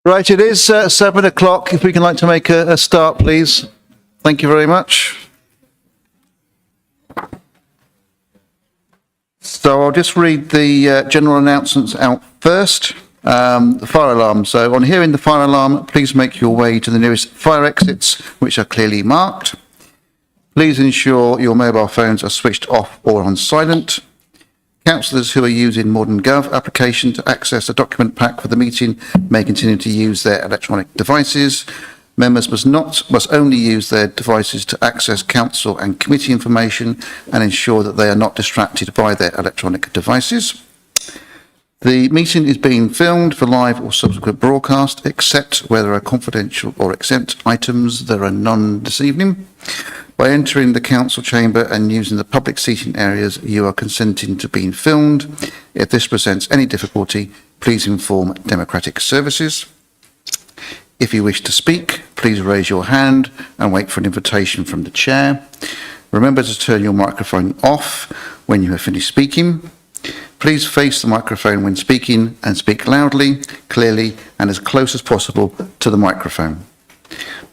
Right, it is 7 o'clock. If we can like to make a start, please. Thank you very much. So I'll just read the general announcements out first. The fire alarm. So on hearing the fire alarm, please make your way to the nearest fire exits, which are clearly marked. Please ensure your mobile phones are switched off or on silent. Councillors who are using Modern Gov application to access a document pack for the meeting may continue to use their electronic devices. Members must only use their devices to access council and committee information and ensure that they are not distracted by their electronic devices. The meeting is being filmed for live or subsequent broadcast, except where there are confidential or exempt items. There are none this evening. By entering the council chamber and using the public seating areas, you are consenting to being filmed. If this presents any difficulty, please inform Democratic Services. If you wish to speak, please raise your hand and wait for an invitation from the chair. Remember to turn your microphone off when you have finished speaking. Please face the microphone when speaking and speak loudly, clearly, and as close as possible to the microphone.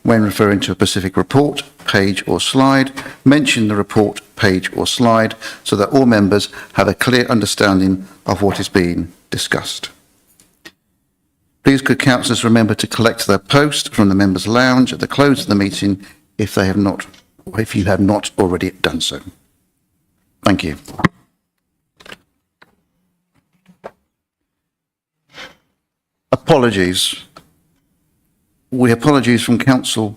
When referring to a specific report, page or slide, mention the report, page or slide so that all members have a clear understanding of what is being discussed. Please could councillors remember to collect their post from the members' lounge at the close of the meeting if you have not already done so. Thank you. Apologies. We apologies from Councillor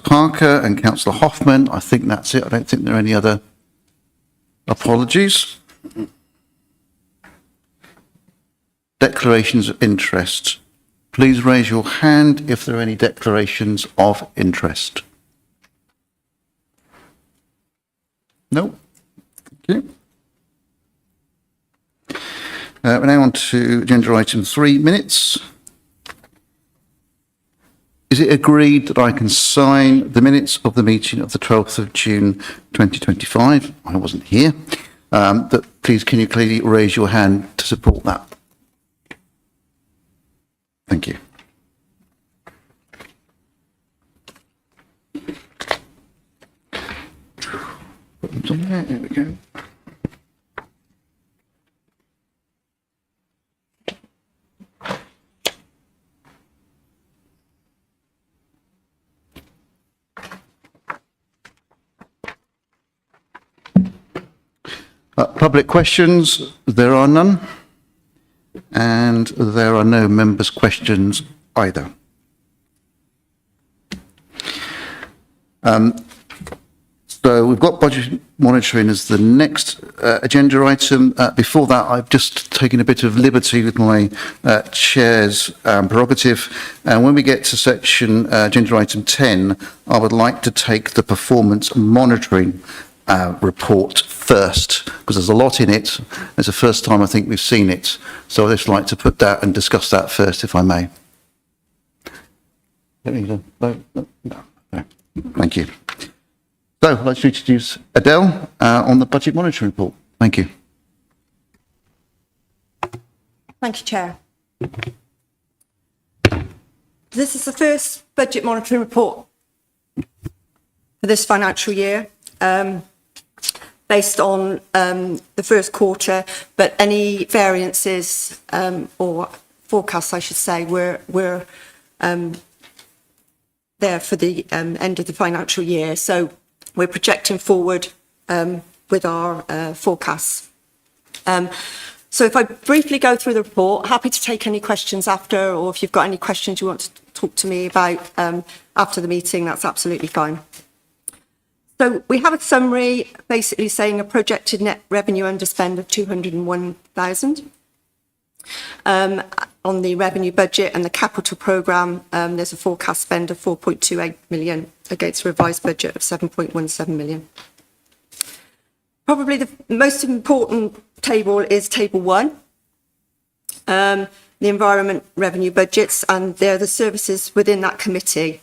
Parker and Councillor Hoffman. I think that's it. I don't think there are any other apologies. Declarations of interest. Please raise your hand if there are any declarations of interest. No? Thank you. We're now on to agenda item 3 minutes. Is it agreed that I can sign the minutes of the meeting of the 12th of June 2025? I wasn't here. Please, can you clearly raise your hand to support that? Thank you. Put them somewhere. There we go. Public questions, there are none, and there are no members' questions either. So we've got budget monitoring as the next agenda item. Before that, I've just taken a bit of liberty with my chair's prerogative. And when we get to section agenda item 10, I would like to take the performance monitoring report first, because there's a lot in it. It's the first time I think we've seen it. So I'd just like to put that and discuss that first, if I may. No. Thank you. So I'd like to introduce Adele on the budget monitoring report. Thank you. Thank you, Chair. This is the first budget monitoring report for this financial year. Based on the first quarter, but any variances or forecasts, I should say, were there for the end of the financial year. So we're projecting forward with our forecasts. So if I briefly go through the report, happy to take any questions after, or if you've got any questions you want to talk to me about after the meeting, that's absolutely fine. So we have a summary basically saying a projected net revenue underspend of 201,000. On the revenue budget and the capital programme, there's a forecast spend of 4.28 million against a revised budget of 7.17 million. Probably the most important table is table 1, the environment revenue budgets, and they're the services within that committee.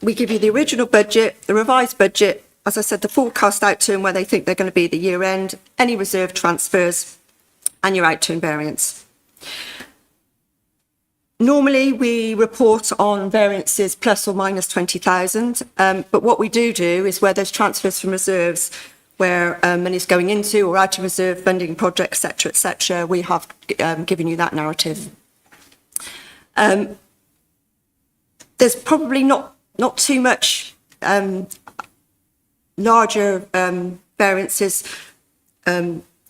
We give you the original budget, the revised budget, as I said, the forecast outturn where they think they're going to be at the year end, any reserve transfers, and your outturn variance. Normally, we report on variances plus or minus 20,000, but what we do is where there's transfers from reserves, where money's going into or out of reserve funding projects, et cetera, we have given you that narrative. There's probably not too much larger variances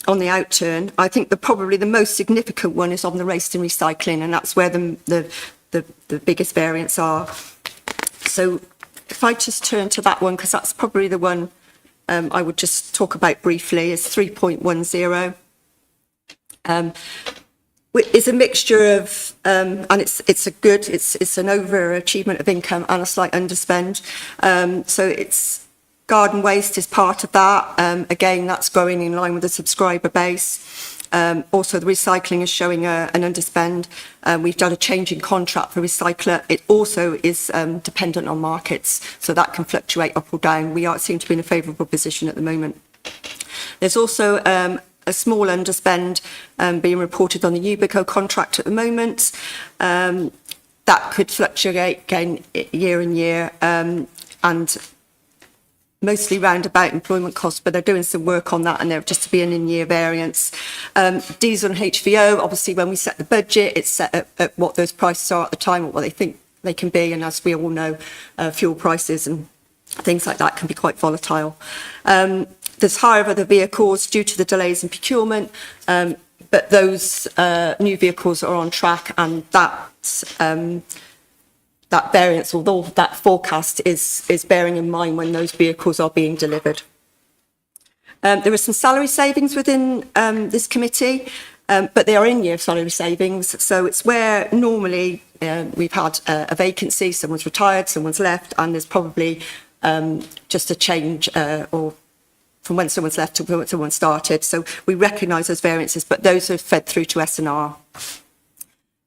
on the outturn. I think probably the most significant one is on the waste and recycling, and that's where the biggest variants are. So if I just turn to that one, because that's probably the one I would just talk about briefly, is 3.10. It's a mixture of, and it's an overachievement of income and a slight underspend. So it's garden waste is part of that. Again, that's growing in line with the subscriber base. Also, the recycling is showing an underspend. We've done a change in contract for recycler. It also is dependent on markets, so that can fluctuate up or down. We seem to be in a favourable position at the moment. There's also a small underspend being reported on the Ubico contract at the moment. That could fluctuate again year on year, and mostly round about employment costs, but they're doing some work on that and they're just to be an in-year variance. Diesel and HVO, obviously when we set the budget, it's set at what those prices are at the time, or what they think they can be, and as we all know, fuel prices and things like that can be quite volatile. There's higher other vehicles due to the delays in procurement, but those new vehicles are on track, and that variance, although that forecast is bearing in mind when those vehicles are being delivered. There are some salary savings within this committee, but they are in-year salary savings. So it's where normally we've had a vacancy, someone's retired, someone's left, and there's probably just a change or from when someone's left to when someone started. So we recognise those variances, but those are fed through to S&R.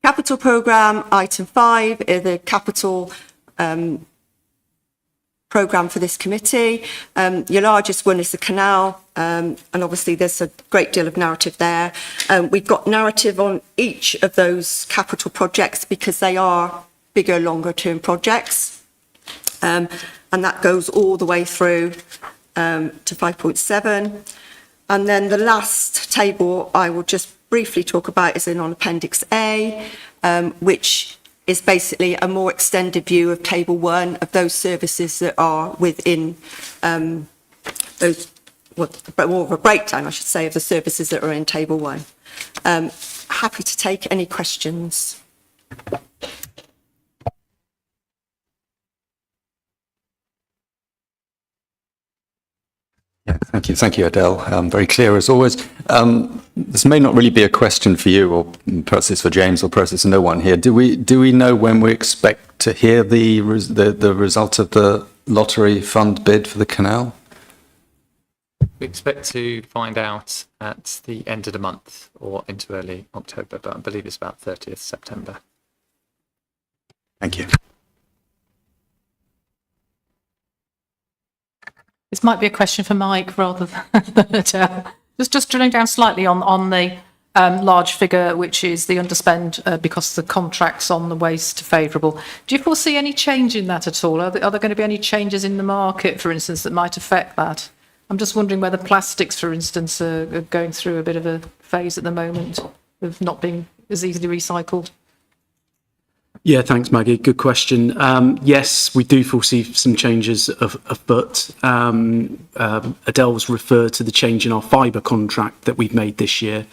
Capital programme, item 5, is the capital programme for this committee. Your largest one is the canal, and obviously there's a great deal of narrative there. We've got narrative on each of those capital projects because they are bigger, longer term projects. And that goes all the way through to 5.7. And then the last table I will just briefly talk about is on Appendix A, which is basically a more extended view of Table 1 of those services that are within those, more of a breakdown, I should say, of the services that are in Table 1. Happy to take any questions. Yeah, thank you, Adele. Very clear as always. This may not really be a question for you, or perhaps it's for James, or perhaps it's no one here. Do we know when we expect to hear the result of the lottery fund bid for the canal? We expect to find out at the end of the month or into early October, but I believe it's about 30th September. Thank you. This might be a question for Mike rather than Adele. Just drilling down slightly on the large figure, which is the underspend because the contracts on the waste are favourable. Do you foresee any change in that at all? Are there going to be any changes in the market, for instance, that might affect that? I'm just wondering whether plastics, for instance, are going through a bit of a phase at the moment of not being as easily recycled. Yeah, thanks, Maggie. Good question. Yes, we do foresee some changes afoot. Adele's referred to the change in our fibre contract that we've made this year,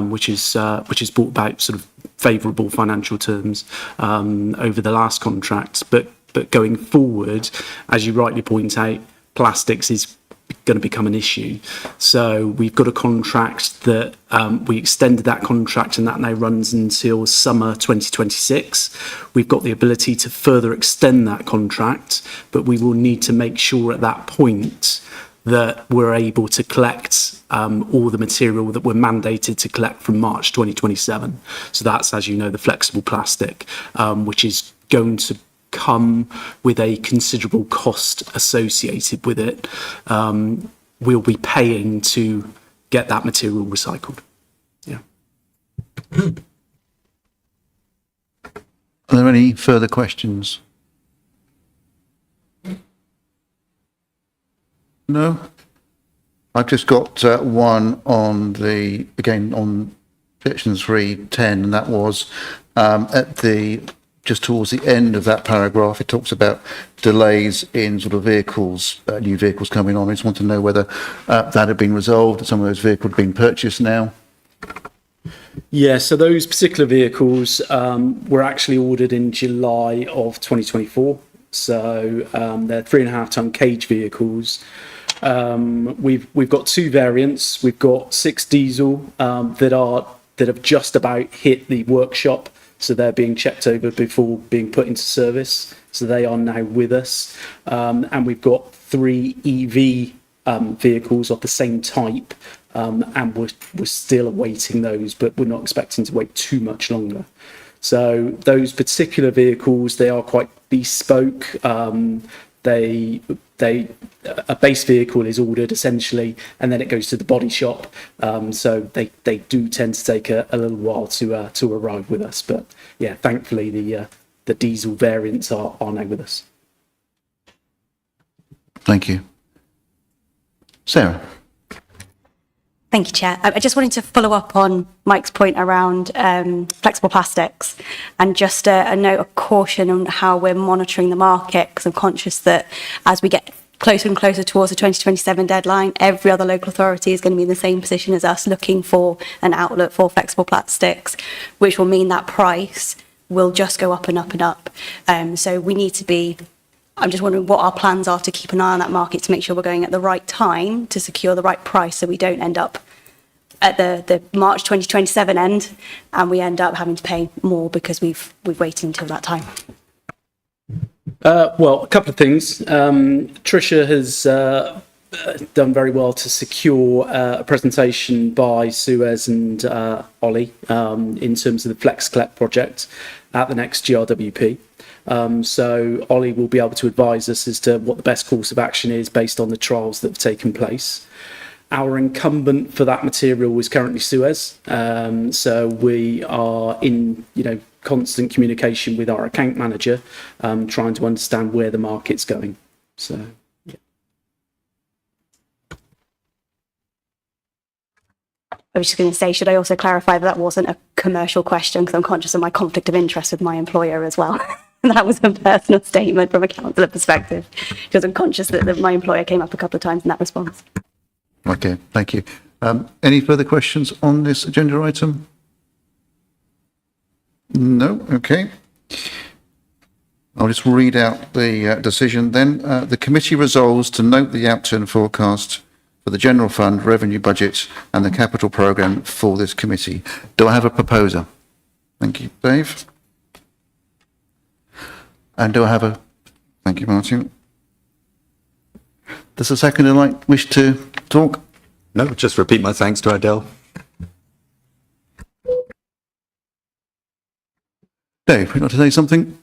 which has brought about sort of favourable financial terms over the last contracts. But going forward, as you rightly point out, plastics is going to become an issue. So we've got a contract that we extended that contract, and that now runs until summer 2026. We've got the ability to further extend that contract, but we will need to make sure at that point that we're able to collect all the material that we're mandated to collect from March 2027. So that's, as you know, the flexible plastic, which is going to come with a considerable cost associated with it. We'll be paying to get that material recycled. Yeah. Are there any further questions? No? I've just got one on the, again, on section 310, and that was at the, just towards the end of that paragraph, it talks about delays in sort of vehicles, new vehicles coming on. I just want to know whether that had been resolved, that some of those vehicles have been purchased now. Yeah, so those particular vehicles were actually ordered in July of 2024. So they're 3.5 ton cage vehicles. We've got two variants. We've got 6 diesel that have just about hit the workshop. So they're being checked over before being put into service. So they are now with us. And we've got 3 EV vehicles of the same type. And we're still awaiting those, but we're not expecting to wait too much longer. So those particular vehicles, they are quite bespoke. A base vehicle is ordered essentially, and then it goes to the body shop. So they do tend to take a little while to arrive with us. But yeah, thankfully the diesel variants are now with us. Thank you. Sarah? Thank you, Chair. I just wanted to follow up on Mike's point around flexible plastics, and just a note of caution on how we're monitoring the market, because I'm conscious that as we get closer and closer towards the 2027 deadline, every other local authority is going to be in the same position as us, looking for an outlet for flexible plastics, which will mean that price will just go up and up and up. So we need to be, I'm just wondering what our plans are to keep an eye on that market to make sure we're going at the right time to secure the right price, so we don't end up at the March 2027 end and we end up having to pay more because we've waited until that time. Well, a couple of things. Tricia has done very well to secure a presentation by Suez and Ollie in terms of the Flex Collect project at the next GRWP. So Ollie will be able to advise us as to what the best course of action is based on the trials that have taken place. Our incumbent for that material is currently Suez. So we are in, constant communication with our account manager, trying to understand where the market's going. So, yeah. I was just going to say, should I also clarify that wasn't a commercial question, because I'm conscious of my conflict of interest with my employer as well. That was a personal statement from a councillor perspective, because I'm conscious that my employer came up a couple of times in that response. Okay, thank you. Any further questions on this agenda item? No, okay. I'll just read out the decision then. The committee resolves to note the outturn forecast for the general fund, revenue budget and the capital programme for this committee. Do I have a proposer? Thank you, Dave. And do I have a... Thank you, Martin. Does the seconder wish to talk? No, just repeat my thanks to Adele. Dave, would you like to say something?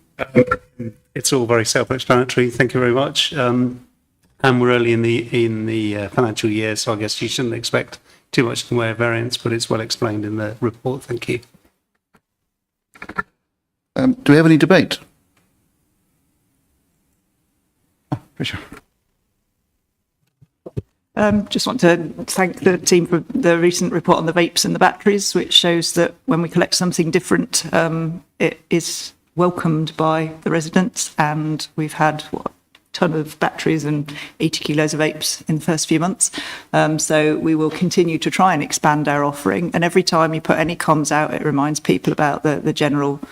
It's all very self-explanatory. Thank you very much. And we're early in the financial year, so I guess you shouldn't expect too much in the way of variance, but it's well explained in the report. Thank you. Do we have any debate? Tricia. Just want to thank the team for the recent report on the vapes and the batteries, which shows that when we collect something different, it is welcomed by the residents. And we've had a ton of batteries and 80 kilos of vapes in the first few months. So we will continue to try and expand our offering. And every time you put any comms out, it reminds people about the general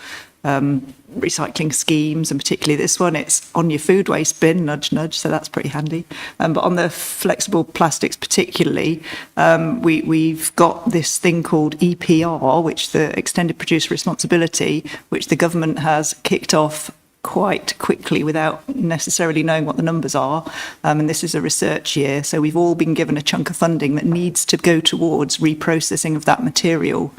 recycling schemes, and particularly this one, it's on your food waste bin, nudge, nudge, so that's pretty handy. But on the flexible plastics particularly, we've got this thing called EPR, which the Extended Producer Responsibility, which the government has kicked off quite quickly without necessarily knowing what the numbers are. And this is a research year, so we've all been given a chunk of funding that needs to go towards reprocessing of that material.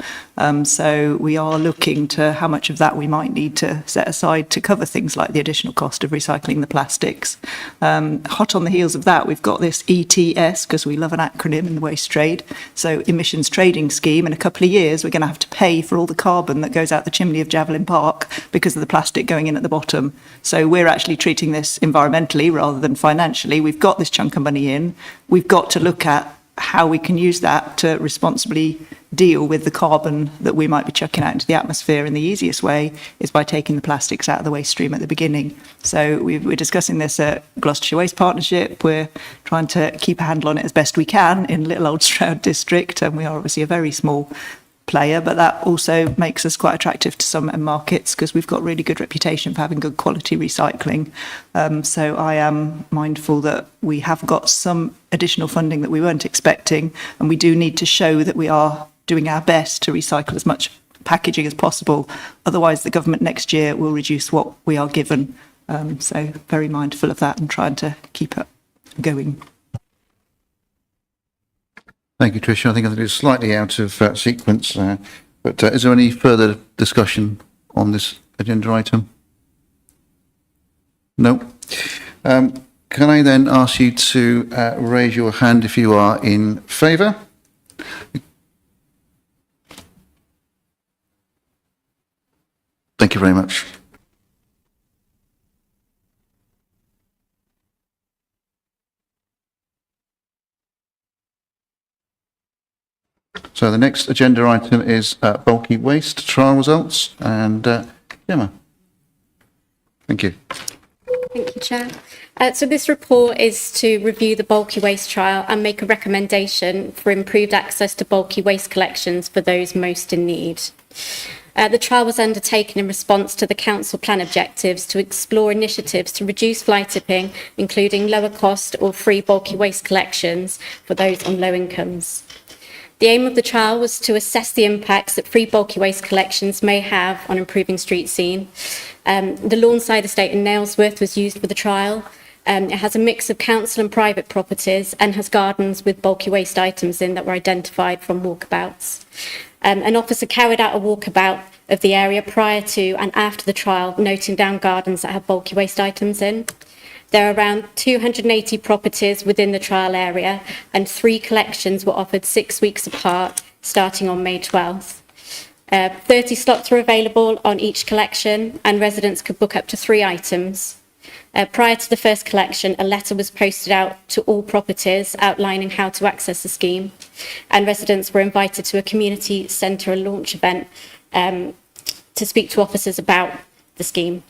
So we are looking to how much of that we might need to set aside to cover things like the additional cost of recycling the plastics. Hot on the heels of that, we've got this ETS, because we love an acronym in the waste trade, so emissions trading scheme. In a couple of years, we're going to have to pay for all the carbon that goes out the chimney of Javelin Park because of the plastic going in at the bottom. So we're actually treating this environmentally rather than financially. We've got this chunk of money in. We've got to look at how we can use that to responsibly deal with the carbon that we might be chucking out into the atmosphere. And the easiest way is by taking the plastics out of the waste stream at the beginning. So we're discussing this at Gloucestershire Waste Partnership. We're trying to keep a handle on it as best we can in Little Old Stroud District. And we are obviously a very small player, but that also makes us quite attractive to some markets because we've got really good reputation for having good quality recycling. So I am mindful that we have got some additional funding that we weren't expecting, and we do need to show that we are doing our best to recycle as much packaging as possible. Otherwise, the government next year will reduce what we are given. So very mindful of that and trying to keep it going. Thank you, Tricia. I think it's slightly out of sequence, but is there any further discussion on this agenda item? No. Can I then ask you to raise your hand if you are in favour? Thank you very much. So the next agenda item is bulky waste trial results, and Gemma. Thank you. Thank you, Chair. So this report is to review the bulky waste trial and make a recommendation for improved access to bulky waste collections for those most in need. The trial was undertaken in response to the Council Plan objectives to explore initiatives to reduce fly tipping, including lower cost or free bulky waste collections for those on low incomes. The aim of the trial was to assess the impacts that free bulky waste collections may have on improving street scene. The Lawnside estate in Nailsworth was used for the trial. It has a mix of council and private properties and has gardens with bulky waste items in that were identified from walkabouts. An officer carried out a walkabout of the area prior to and after the trial, noting down gardens that have bulky waste items in. There are around 280 properties within the trial area, and 3 collections were offered 6 weeks apart, starting on May 12th. 30 slots were available on each collection, and residents could book up to 3 items. Prior to the first collection, a letter was posted out to all properties outlining how to access the scheme, and residents were invited to a community centre launch event to speak to officers about the scheme.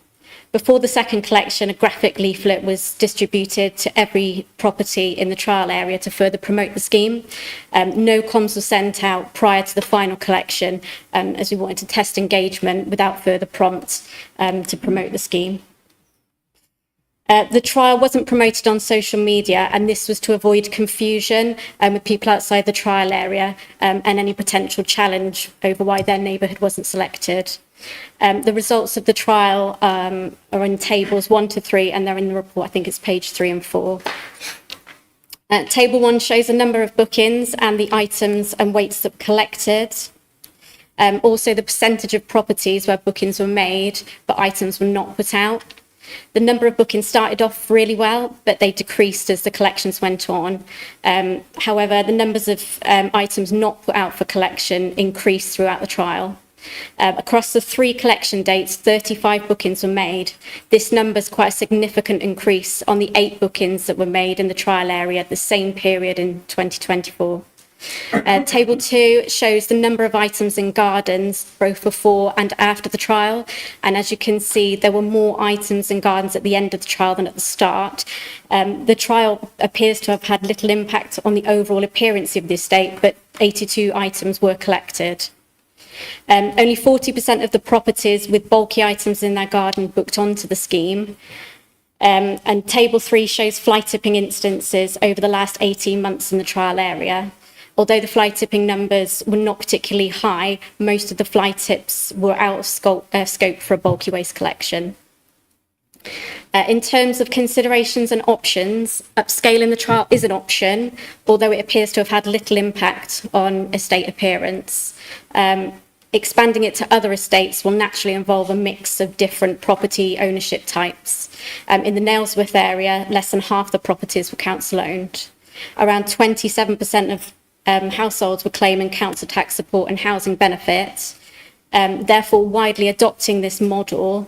Before the second collection, a graphic leaflet was distributed to every property in the trial area to further promote the scheme. No comms were sent out prior to the final collection, as we wanted to test engagement without further prompts to promote the scheme. The trial wasn't promoted on social media, and this was to avoid confusion with people outside the trial area and any potential challenge over why their neighbourhood wasn't selected. The results of the trial are in tables 1 to 3, and they're in the report. I think it's page 3 and 4. Table 1 shows a number of bookings and the items and weights that were collected. Also, the percentage of properties where bookings were made, but items were not put out. The number of bookings started off really well, but they decreased as the collections went on. However, the numbers of items not put out for collection increased throughout the trial. Across the 3 collection dates, 35 bookings were made. This number is quite a significant increase on the 8 bookings that were made in the trial area at the same period in 2024. Table 2 shows the number of items in gardens, both before and after the trial. And as you can see, there were more items in gardens at the end of the trial than at the start. The trial appears to have had little impact on the overall appearance of the estate, but 82 items were collected. Only 40% of the properties with bulky items in their garden booked onto the scheme. And Table 3 shows fly tipping instances over the last 18 months in the trial area. Although the fly tipping numbers were not particularly high, most of the fly tips were out of scope for a bulky waste collection. In terms of considerations and options, upscaling the trial is an option, although it appears to have had little impact on estate appearance. Expanding it to other estates will naturally involve a mix of different property ownership types. In the Nailsworth area, less than half the properties were council owned. Around 27% of households were claiming council tax support and housing benefits. Therefore, widely adopting this model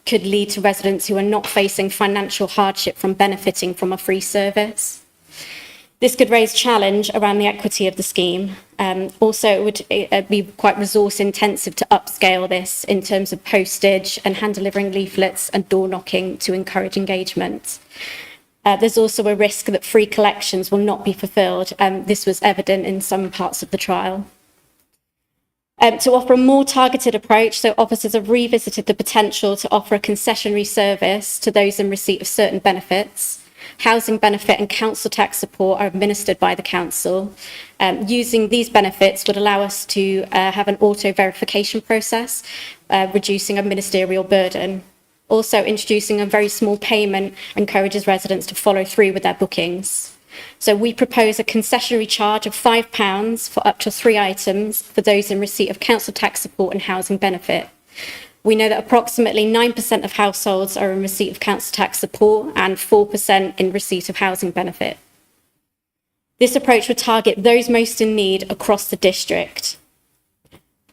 could lead to residents who are not facing financial hardship from benefiting from a free service. This could raise challenge around the equity of the scheme. Also, it would be quite resource intensive to upscale this in terms of postage and hand delivering leaflets and door knocking to encourage engagement. There's also a risk that free collections will not be fulfilled. This was evident in some parts of the trial. To offer a more targeted approach, so officers have revisited the potential to offer a concessionary service to those in receipt of certain benefits. Housing benefit and council tax support are administered by the council. Using these benefits would allow us to have an auto-verification process, reducing a ministerial burden. Also, introducing a very small payment encourages residents to follow through with their bookings. So we propose a concessionary charge of £5 for up to 3 items for those in receipt of council tax support and housing benefit. We know that approximately 9% of households are in receipt of council tax support and 4% in receipt of housing benefit. This approach would target those most in need across the district.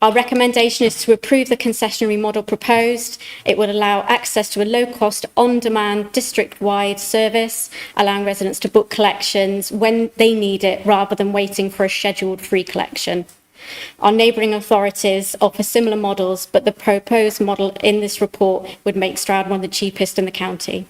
Our recommendation is to approve the concessionary model proposed. It would allow access to a low-cost, on-demand, district-wide service, allowing residents to book collections when they need it rather than waiting for a scheduled free collection. Our neighbouring authorities offer similar models, but the proposed model in this report would make Stroud one of the cheapest in the county.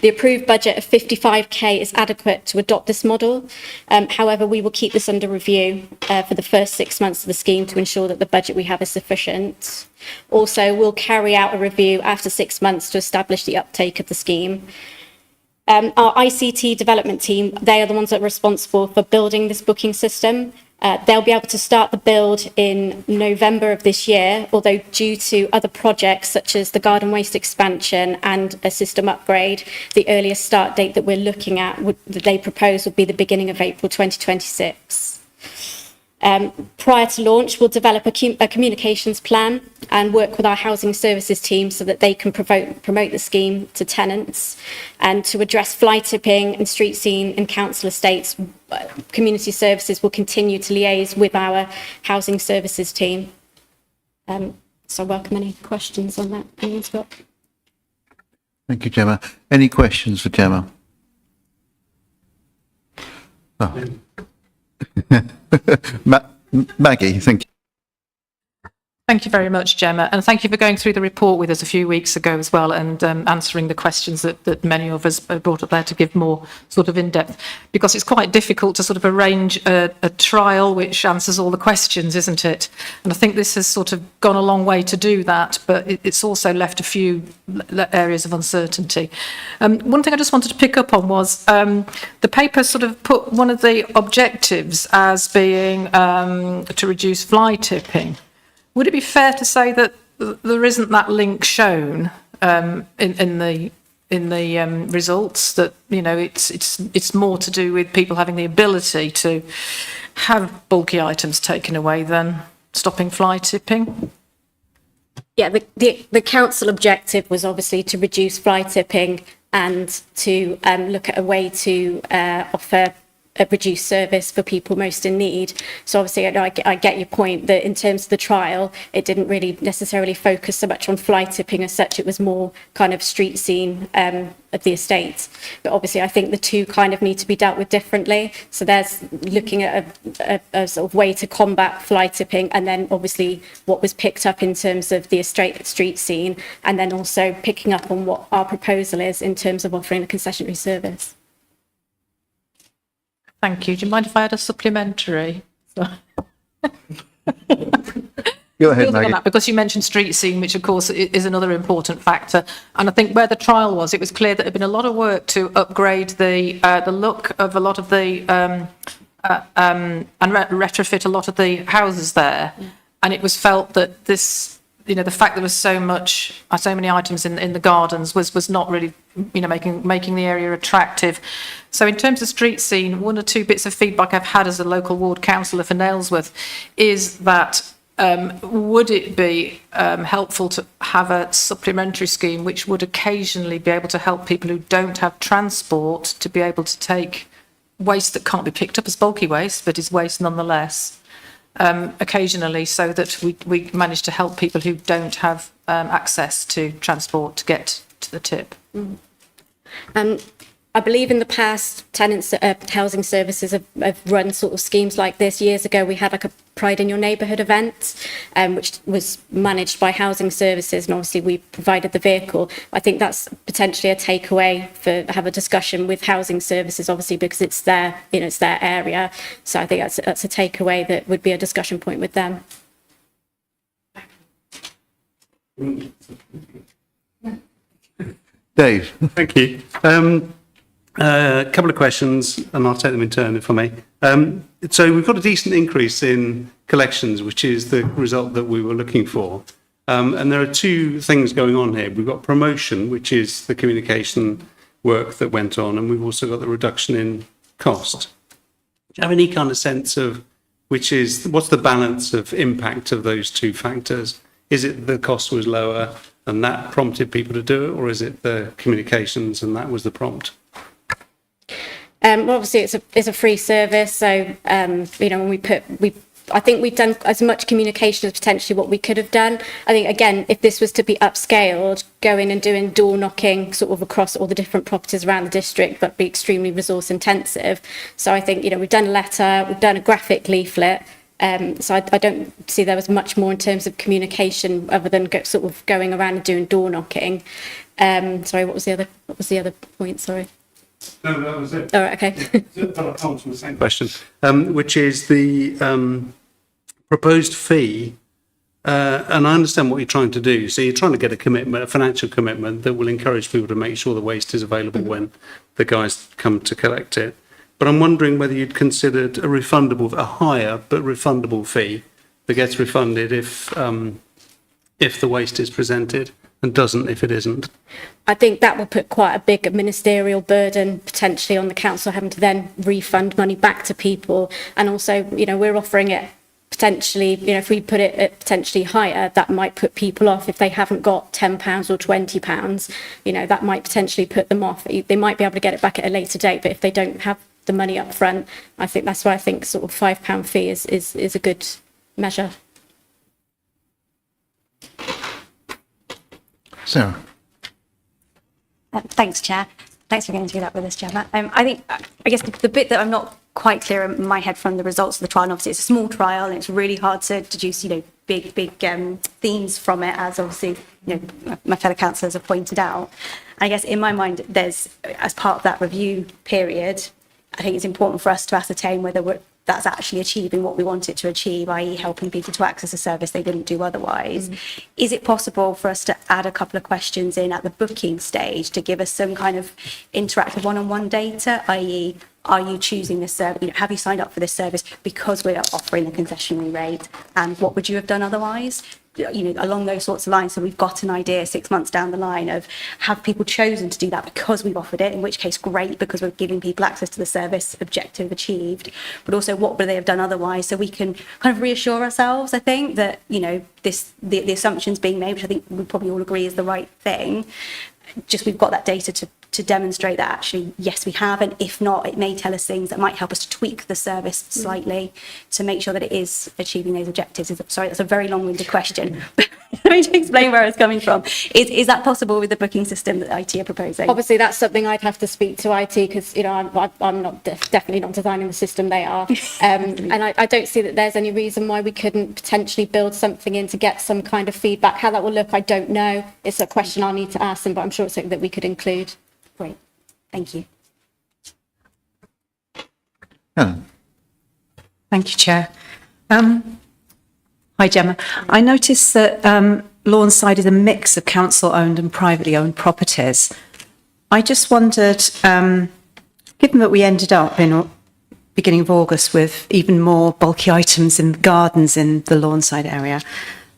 The approved budget of 55k is adequate to adopt this model. However, we will keep this under review for the first 6 months of the scheme to ensure that the budget we have is sufficient. Also, we'll carry out a review after 6 months to establish the uptake of the scheme. Our ICT development team, they are the ones that are responsible for building this booking system. They'll be able to start the build in November of this year, although due to other projects such as the garden waste expansion and a system upgrade, the earliest start date that we're looking at, that they propose, would be the beginning of April 2026. Prior to launch, we'll develop a communications plan and work with our housing services team so that they can promote the scheme to tenants. And to address fly tipping and street scene and council estates, community services will continue to liaise with our housing services team. So I welcome any questions on that. Anyone's got? Thank you, Gemma. Any questions for Gemma? Oh. Maggie, thank you. Thank you very much, Gemma, and thank you for going through the report with us a few weeks ago as well, and answering the questions that many of us brought up there to give more sort of in-depth, because it's quite difficult to sort of arrange a trial which answers all the questions, isn't it? And I think this has sort of gone a long way to do that, but it's also left a few areas of uncertainty. One thing I just wanted to pick up on was the paper sort of put one of the objectives as being to reduce fly tipping. Would it be fair to say that there isn't that link shown in the results? That, you know, it's more to do with people having the ability to have bulky items taken away than stopping fly tipping? Yeah, the council objective was obviously to reduce fly tipping and to look at a way to offer a reduced service for people most in need. So obviously, I get your point that in terms of the trial, it didn't really necessarily focus so much on fly tipping as such. It was more kind of street scene of the estate. But obviously, I think the two kind of need to be dealt with differently. So there's looking at a sort of way to combat fly tipping, and then obviously what was picked up in terms of the street scene, and then also picking up on what our proposal is in terms of offering a concessionary service. Thank you. Do you mind if I had a supplementary? Go ahead, Maggie. On that, because you mentioned street scene, which of course is another important factor. And I think where the trial was, it was clear that there had been a lot of work to upgrade the look of a lot of the and retrofit a lot of the houses there. And it was felt that this you know, the fact there was so many items in the gardens was not really, you know, making the area attractive. So in terms of street scene, one or two bits of feedback I've had as a local ward councillor for Nailsworth is that would it be helpful to have a supplementary scheme which would occasionally be able to help people who don't have transport to be able to take waste that can't be picked up as bulky waste, but is waste nonetheless, occasionally, so that we manage to help people who don't have access to transport to get to the tip. I believe in the past, tenants, housing services have run sort of schemes like this. Years ago, we had like a Pride in Your Neighbourhood event, which was managed by housing services, and obviously we provided the vehicle. I think that's potentially a takeaway for have a discussion with housing services, obviously because it's their, you know, it's their area. So I think that's a takeaway that would be a discussion point with them. Dave? Thank you. A couple of questions, and I'll take them in turn, if I may. So we've got a decent increase in collections, which is the result that we were looking for. And there are two things going on here. We've got promotion, which is the communication work that went on, and we've also got the reduction in cost. Do you have any kind of sense of what's the balance of impact of those two factors? Is it the cost was lower and that prompted people to do it, or is it the communications and that was the prompt? Well, obviously it's a free service, so you know, when I think we've done as much communication as potentially what we could have done. I think again, if this was to be upscaled, going and doing door knocking sort of across all the different properties around the district, but be extremely resource intensive. So I think, you know, we've done a letter, we've done a graphic leaflet. So I don't see there was much more in terms of communication other than sort of going around and doing door knocking. Sorry, what was the other point? Sorry. No, that was it. All right, okay. That comes from the same question, which is the proposed fee. And I understand what you're trying to do. So you're trying to get a commitment, a financial commitment that will encourage people to make sure the waste is available when the guys come to collect it. But I'm wondering whether you'd considered a higher but refundable fee that gets refunded if the waste is presented and doesn't if it isn't. I think that will put quite a big ministerial burden potentially on the council, having to then refund money back to people. And also, you know, we're offering it potentially, you know, if we put it at potentially higher, that might put people off if they haven't got £10 or £20. You know, that might potentially put them off. They might be able to get it back at a later date, but if they don't have the money up front, I think that's why I think sort of £5 fee is a good measure. Sarah? Thanks, Chair. Thanks for going through that with us, Chair. I guess the bit that I'm not quite clear in my head from the results of the trial, and obviously it's a small trial and it's really hard to deduce, you know, big themes from it, as obviously, you know, my fellow councillors have pointed out. And I guess in my mind, there's, as part of that review period, I think it's important for us to ascertain whether that's actually achieving what we want it to achieve, i.e. helping people to access a service they didn't do otherwise. Is it possible for us to add a couple of questions in at the booking stage to give us some kind of interactive one-on-one data, i.e. are you choosing this service, you know, have you signed up for this service because we're offering the concessionary rate, and what would you have done otherwise? You know, along those sorts of lines, so we've got an idea 6 months down the line of, have people chosen to do that because we've offered it, in which case great, because we're giving people access to the service, objective achieved, but also what would they have done otherwise, so we can kind of reassure ourselves, I think, that, you know, the assumptions being made, which I think we probably all agree is the right thing, just we've got that data to demonstrate that actually, yes, we have, and if not, it may tell us things that might help us to tweak the service slightly to make sure that it is achieving those objectives. Sorry, that's a very long-winded question. Let me just explain where I was coming from. Is that possible with the booking system that IT are proposing? Obviously, that's something I'd have to speak to IT, because, you know, I'm not definitely not designing the system, they are. And I don't see that there's any reason why we couldn't potentially build something in to get some kind of feedback. How that will look, I don't know. It's a question I'll need to ask them, but I'm sure it's something that we could include. Great, thank you. Helen? Thank you, Chair. Hi, Gemma. I noticed that Lawnside is a mix of council-owned and privately owned properties. I just wondered, given that we ended up in beginning of August with even more bulky items in gardens in the Lawnside area,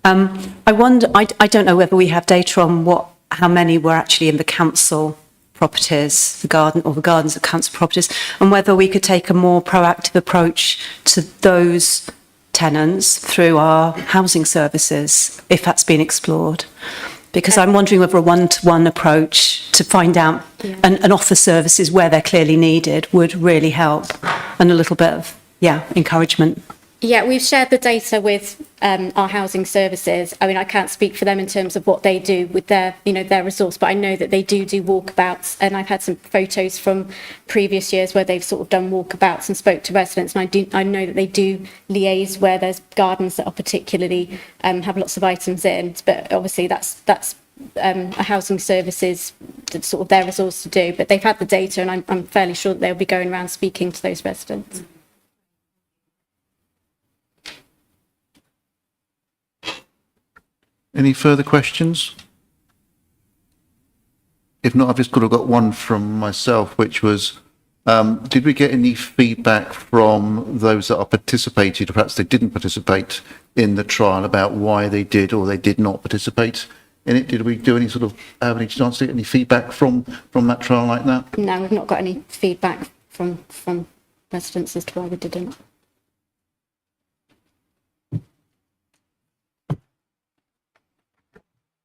I wonder, I don't know whether we have data on how many were actually in the council properties, the gardens of council properties, and whether we could take a more proactive approach to those tenants through our housing services, if that's been explored. Because I'm wondering whether a one-to-one approach to find out and offer services where they're clearly needed would really help, and a little bit of, encouragement. Yeah, we've shared the data with our housing services. I mean, I can't speak for them in terms of what they do with their, their resource, but I know that they do walkabouts, and I've had some photos from previous years where they've sort of done walkabouts and spoke to residents, and I know that they do liaise where there's gardens that are particularly have lots of items in, but obviously that's a housing services sort of their resource to do, but they've had the data, and I'm fairly sure that they'll be going around speaking to those residents. Any further questions? If not, I've just got one from myself, which was, did we get any feedback from those that are participated, or perhaps they didn't participate in the trial, about why they did or they did not participate in it? Did we do any sort of, have any chance to get any feedback from that trial like that? No, we've not got any feedback from residents as to why we didn't.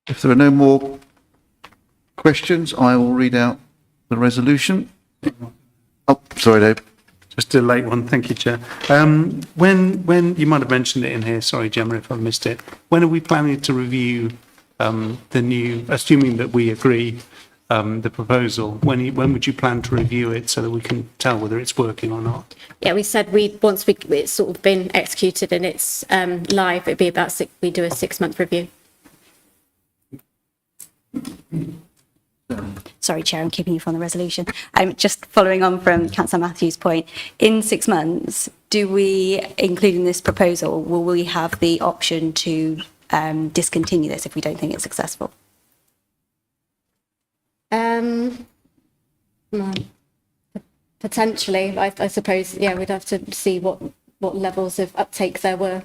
If there are no more questions, I will read out the resolution. Oh, sorry, Dave. Just a late one, thank you, Chair. When you might have mentioned it in here, sorry, Gemma, if I missed it. When are we planning to review the new, assuming that we agree, the proposal? When would you plan to review it so that we can tell whether it's working or not? Yeah, we said once it's sort of been executed and it's live, it'd be about we do a 6-month review. Sorry, Chair, I'm keeping you from the resolution. Just following on from Councillor Matthews' point, in 6 months, do we, including this proposal, will we have the option to discontinue this if we don't think it's successful? Potentially, I suppose, we'd have to see what levels of uptake there were.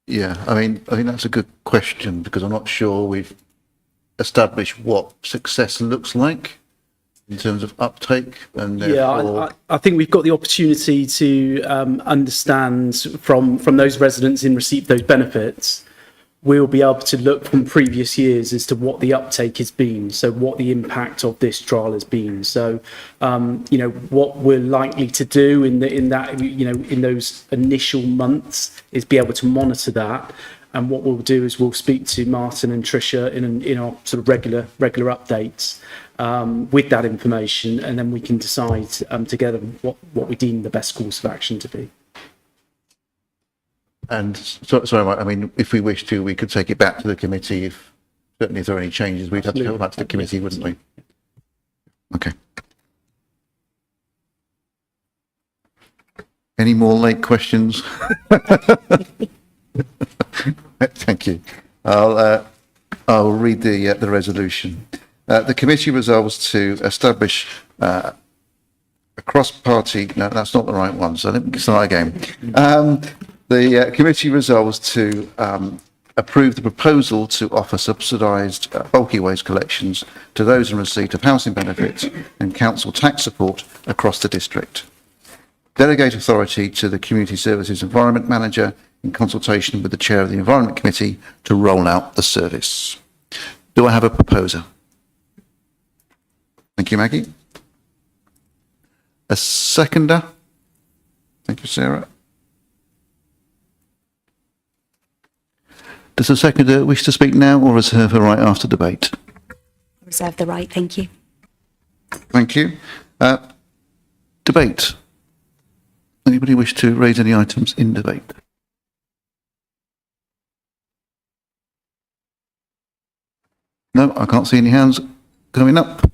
Yeah, I think that's a good question, because I'm not sure we've established what success looks like in terms of uptake, and therefore... I think we've got the opportunity to understand from those residents in receipt of those benefits. We'll be able to look from previous years as to what the uptake has been, so what the impact of this trial has been. So, what we're likely to do in those initial months is be able to monitor that. And what we'll do is we'll speak to Martin and Tricia in our sort of regular updates with that information, and then we can decide together what we deem the best course of action to be. And sorry, Mike, I mean, if we wish to, we could take it back to the committee. Certainly if there are any changes, we'd have to go back to the committee, wouldn't we? Okay. Any more late questions? Thank you. I'll read the resolution. The committee resolves to establish a cross-party. No, that's not the right one. So let me start again. The committee resolves to approve the proposal to offer subsidised bulky waste collections to those in receipt of housing benefits and council tax support across the district. Delegate authority to the Community Services Environment Manager in consultation with the Chair of the Environment Committee to roll out the service. Do I have a proposer? Thank you, Maggie. A seconder? Thank you, Sarah. Does the seconder wish to speak now, or reserve her right after debate? Reserve the right, thank you. Thank you. Debate. Anybody wish to raise any items in debate? No, I can't see any hands coming up,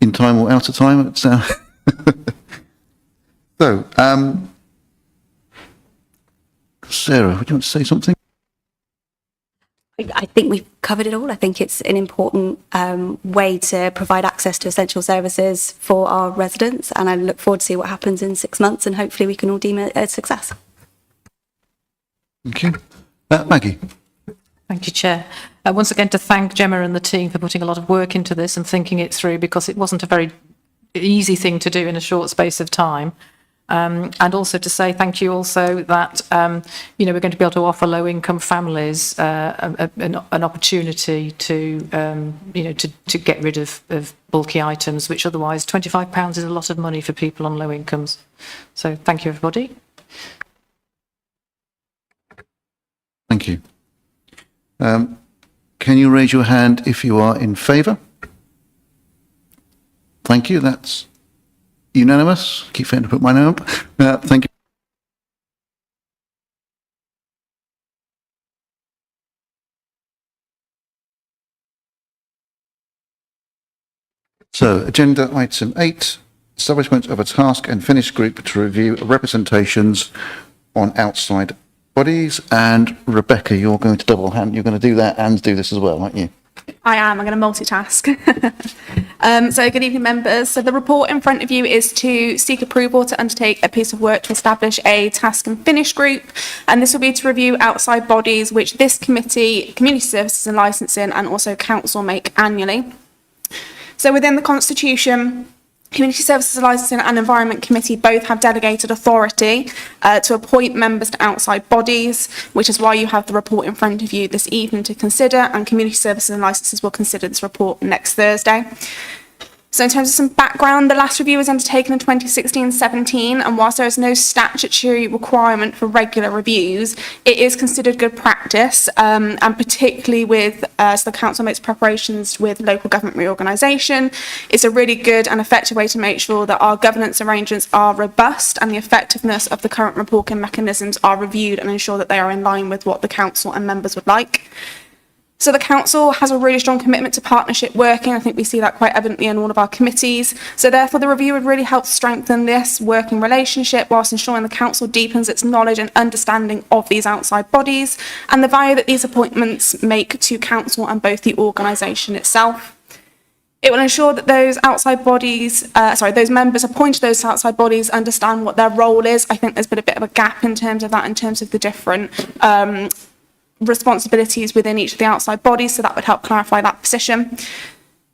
in time or out of time. It's, So, Sarah, would you want to say something? I think we've covered it all. I think it's an important way to provide access to essential services for our residents, and I look forward to see what happens in 6 months, and hopefully we can all deem it a success. Thank you. Maggie? Thank you, Chair. Once again, to thank Gemma and the team for putting a lot of work into this and thinking it through, because it wasn't a very easy thing to do in a short space of time. And also to say thank you also that, we're going to be able to offer low-income families an opportunity to, to get rid of bulky items, which otherwise £25 is a lot of money for people on low incomes. So thank you, everybody. Thank you. Can you raise your hand if you are in favour? Thank you. That's unanimous. Keep forgetting to put my name up. Thank you. So, agenda item 8, establishment of a task and finish group to review representations on outside bodies. And Rebecca, you're going to double hand. You're going to do that and do this as well, aren't you? I am. I'm going to multitask. So good evening, members. So the report in front of you is to seek approval to undertake a piece of work to establish a task and finish group. And this will be to review outside bodies, which this committee, Community Services and Licensing, and also Council make annually. So within the Constitution, Community Services Licensing and Environment Committee both have delegated authority to appoint members to outside bodies, which is why you have the report in front of you this evening to consider, and Community Services and Licenses will consider this report next Thursday. So in terms of some background, the last review was undertaken in 2016-17, and whilst there is no statutory requirement for regular reviews, it is considered good practice, and particularly with, so the Council makes preparations with local government reorganisation, it's a really good and effective way to make sure that our governance arrangements are robust and the effectiveness of the current reporting mechanisms are reviewed and ensure that they are in line with what the Council and members would like. So the Council has a really strong commitment to partnership working. I think we see that quite evidently in all of our committees. So therefore the review would really help strengthen this working relationship whilst ensuring the Council deepens its knowledge and understanding of these outside bodies and the value that these appointments make to Council and both the organisation itself. It will ensure that those outside bodies, those members appointed to those outside bodies understand what their role is. I think there's been a bit of a gap in terms of that, in terms of the different responsibilities within each of the outside bodies, so that would help clarify that position.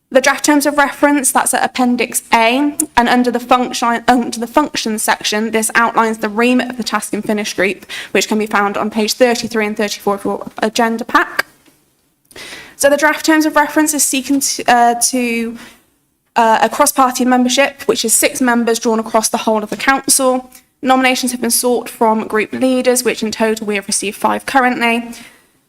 The draft terms of reference, that's at Appendix A, and under the function section, this outlines the remit of the task and finish group, which can be found on page 33 and 34 of your agenda pack. So the draft terms of reference is seeking to a cross-party membership, which is 6 members drawn across the whole of the council. Nominations have been sought from group leaders, which in total we have received 5 currently.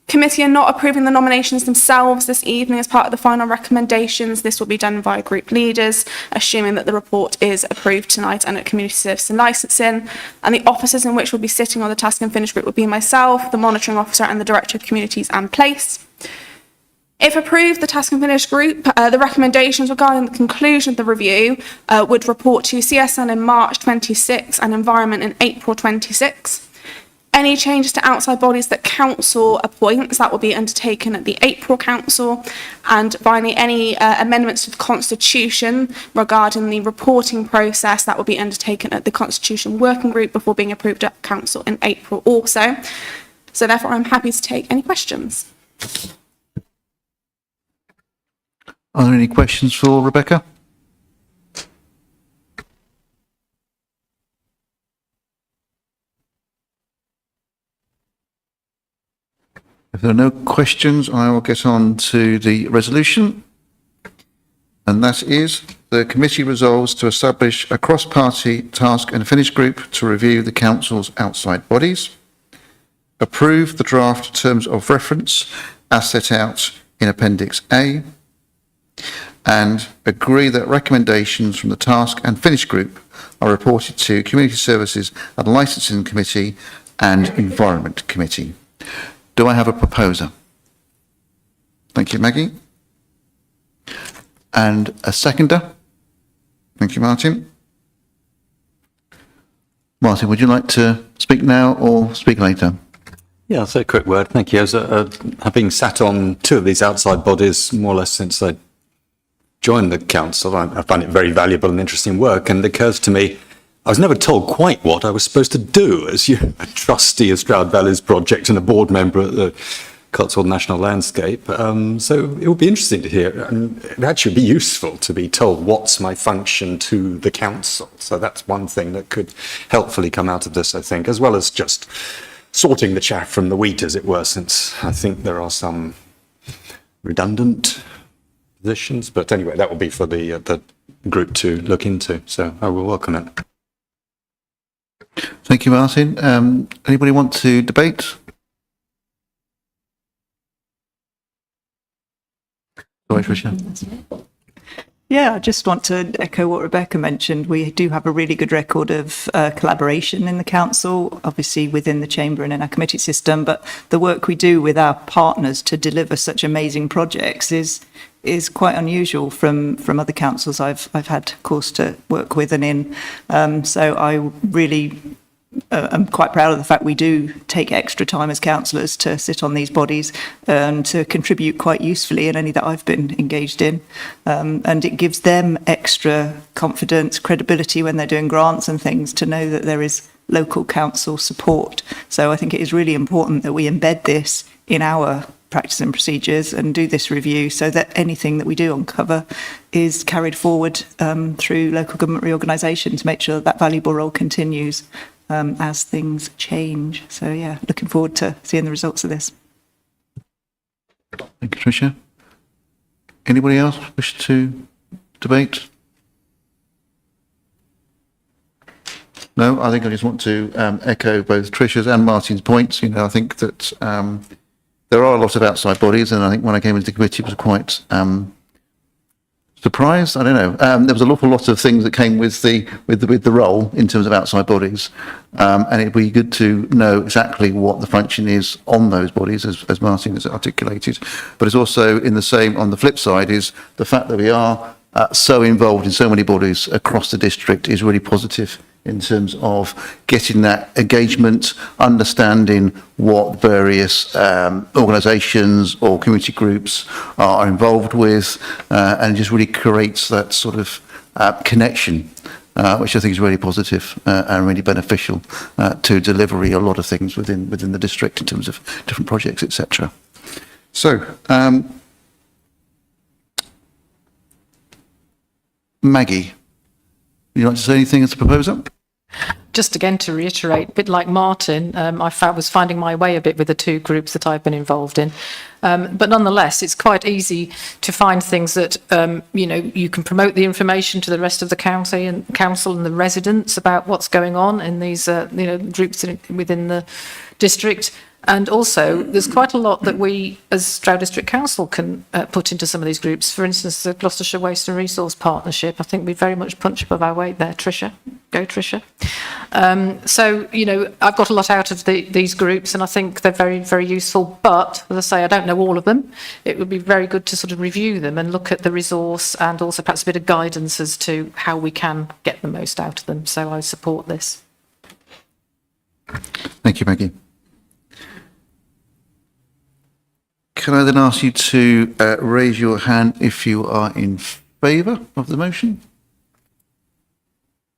Committee are not approving the nominations themselves this evening as part of the final recommendations. This will be done via group leaders, assuming that the report is approved tonight and at Community Services and Licensing. And the officers in which will be sitting on the task and finish group will be myself, the monitoring officer and the Director of Communities and Place. If approved, the task and finish group, the recommendations regarding the conclusion of the review would report to CSN in March 26 and Environment in April 26. Any changes to outside bodies that Council appoints, that will be undertaken at the April Council. And finally, any amendments to the Constitution regarding the reporting process, that will be undertaken at the Constitution Working Group before being approved at Council in April also. So therefore, I'm happy to take any questions. Are there any questions for Rebecca? If there are no questions, I will get on to the resolution. And that is, the committee resolves to establish a cross-party task and finish group to review the council's outside bodies, approve the draft terms of reference as set out in Appendix A, and agree that recommendations from the task and finish group are reported to Community Services and Licensing Committee and Environment Committee. Do I have a proposer? Thank you, Maggie. And a seconder? Thank you, Martin. Martin, would you like to speak now or speak later? Yeah, I'll say a quick word. Thank you. As having sat on 2 of these outside bodies more or less since I joined the council, I find it very valuable and interesting work. And it occurs to me I was never told quite what I was supposed to do as a trustee of Stroud Valley's project and a board member at the Cotswold National Landscape. So it would be interesting to hear, and it'd actually be useful to be told what's my function to the council. So that's one thing that could helpfully come out of this, I think, as well as just sorting the chaff from the wheat, as it were, since I think there are some redundant positions. But anyway, that will be for the group to look into. So I will welcome it. Thank you, Martin. Anybody want to debate? Sorry, Tricia. Yeah, I just want to echo what Rebecca mentioned. We do have a really good record of collaboration in the council, obviously within the chamber and in our committee system, but the work we do with our partners to deliver such amazing projects is quite unusual from other councils I've had course to work with and in. So I really I'm quite proud of the fact we do take extra time as councillors to sit on these bodies and to contribute quite usefully in any that I've been engaged in. And it gives them extra confidence, credibility when they're doing grants and things to know that there is local council support. So I think it is really important that we embed this in our practice and procedures and do this review so that anything that we do uncover is carried forward through local government reorganisation to make sure that valuable role continues as things change. So yeah, looking forward to seeing the results of this. Thank you, Tricia. Anybody else wish to debate? No, I think I just want to echo both Tricia's and Martin's points. You know, I think that there are a lot of outside bodies, and I think when I came into the committee, I was quite surprised. I don't know. There was an awful lot of things that came with the role in terms of outside bodies, and it'd be good to know exactly what the function is on those bodies, as Martin has articulated. But it's also in the same on the flip side is the fact that we are so involved in so many bodies across the district is really positive in terms of getting that engagement, understanding what various organisations or community groups are involved with, and it just really creates that sort of connection, which I think is really positive and really beneficial to delivery a lot of things within the district in terms of different projects, etc. So, Maggie, would you like to say anything as a proposer? Just again to reiterate, a bit like Martin, I was finding my way a bit with the two groups that I've been involved in. But nonetheless, it's quite easy to find things that, you can promote the information to the rest of the council and the residents about what's going on in these, groups within the district. And also, there's quite a lot that we, as Stroud District Council, can put into some of these groups. For instance, the Gloucestershire Waste and Resource Partnership. I think we very much punch above our weight there, Tricia. Go, Tricia. So, I've got a lot out of these groups, and I think they're very, very useful. But, as I say, I don't know all of them. It would be very good to sort of review them and look at the resource and also perhaps a bit of guidance as to how we can get the most out of them. So I support this. Thank you, Maggie. Can I then ask you to raise your hand if you are in favour of the motion?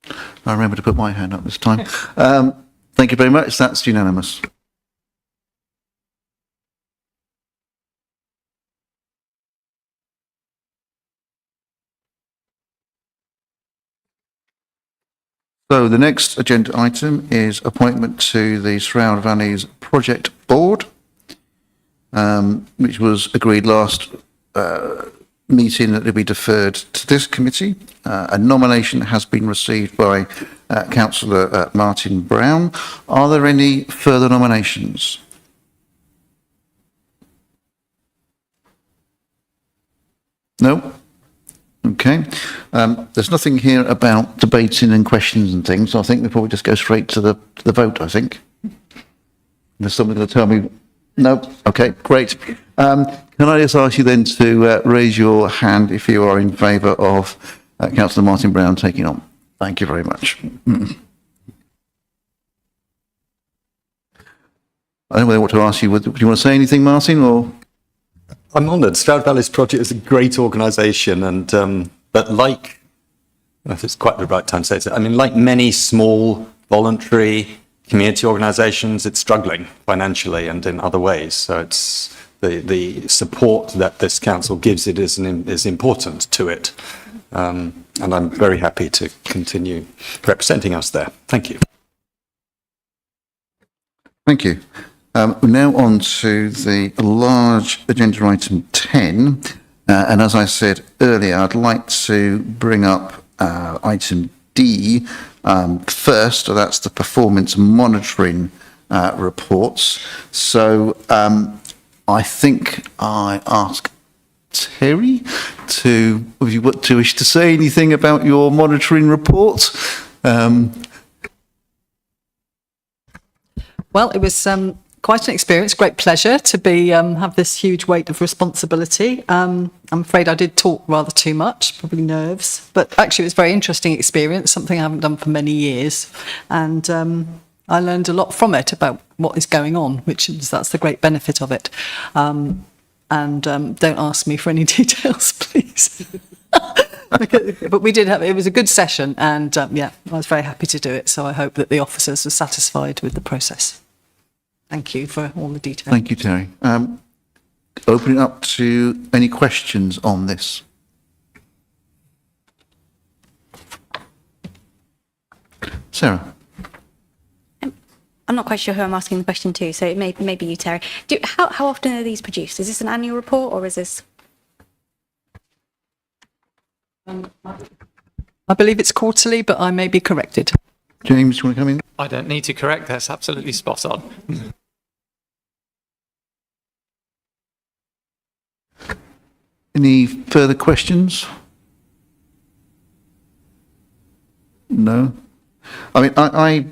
I remember to put my hand up this time. Thank you very much. That's unanimous. So the next agenda item is appointment to the Stroud Valley's Project Board, which was agreed last meeting that it be deferred to this committee. A nomination has been received by Councillor Martin Brown. Are there any further nominations? No? Okay. There's nothing here about debating and questions and things, so I think we'll probably just go straight to the vote, I think. There's someone going to tell me. No? Okay, great. Can I just ask you then to raise your hand if you are in favour of Councillor Martin Brown taking on? Thank you very much. I don't know what to ask you. Do you want to say anything, Martin, or...? I'm honoured. Stroud Valley's project is a great organisation, and but like if it's quite the right time to say so. I mean, like many small voluntary community organisations, it's struggling financially and in other ways. So it's the support that this council gives it is important to it. And I'm very happy to continue representing us there. Thank you. Thank you. We're now on to the large agenda item 10. And as I said earlier, I'd like to bring up item D first. So that's the performance monitoring reports. So I think I ask Terry to, if you wish to say anything about your monitoring report. Well, it was quite an experience, great pleasure to be have this huge weight of responsibility. I'm afraid I did talk rather too much, probably nerves, but actually it was a very interesting experience, something I haven't done for many years, and I learned a lot from it about what is going on, that's the great benefit of it. And don't ask me for any details, please. But we did it was a good session, and yeah, I was very happy to do it, so I hope that the officers are satisfied with the process. Thank you for all the detail. Thank you, Terry. Opening up to any questions on this. Sarah. I'm not quite sure who I'm asking the question to, so it may be you, Terry. How often are these produced? Is this an annual report, or is this? I believe it's quarterly, but I may be corrected. James, do you want to come in? I don't need to correct, that's absolutely spot on. Any further questions? No? I mean, I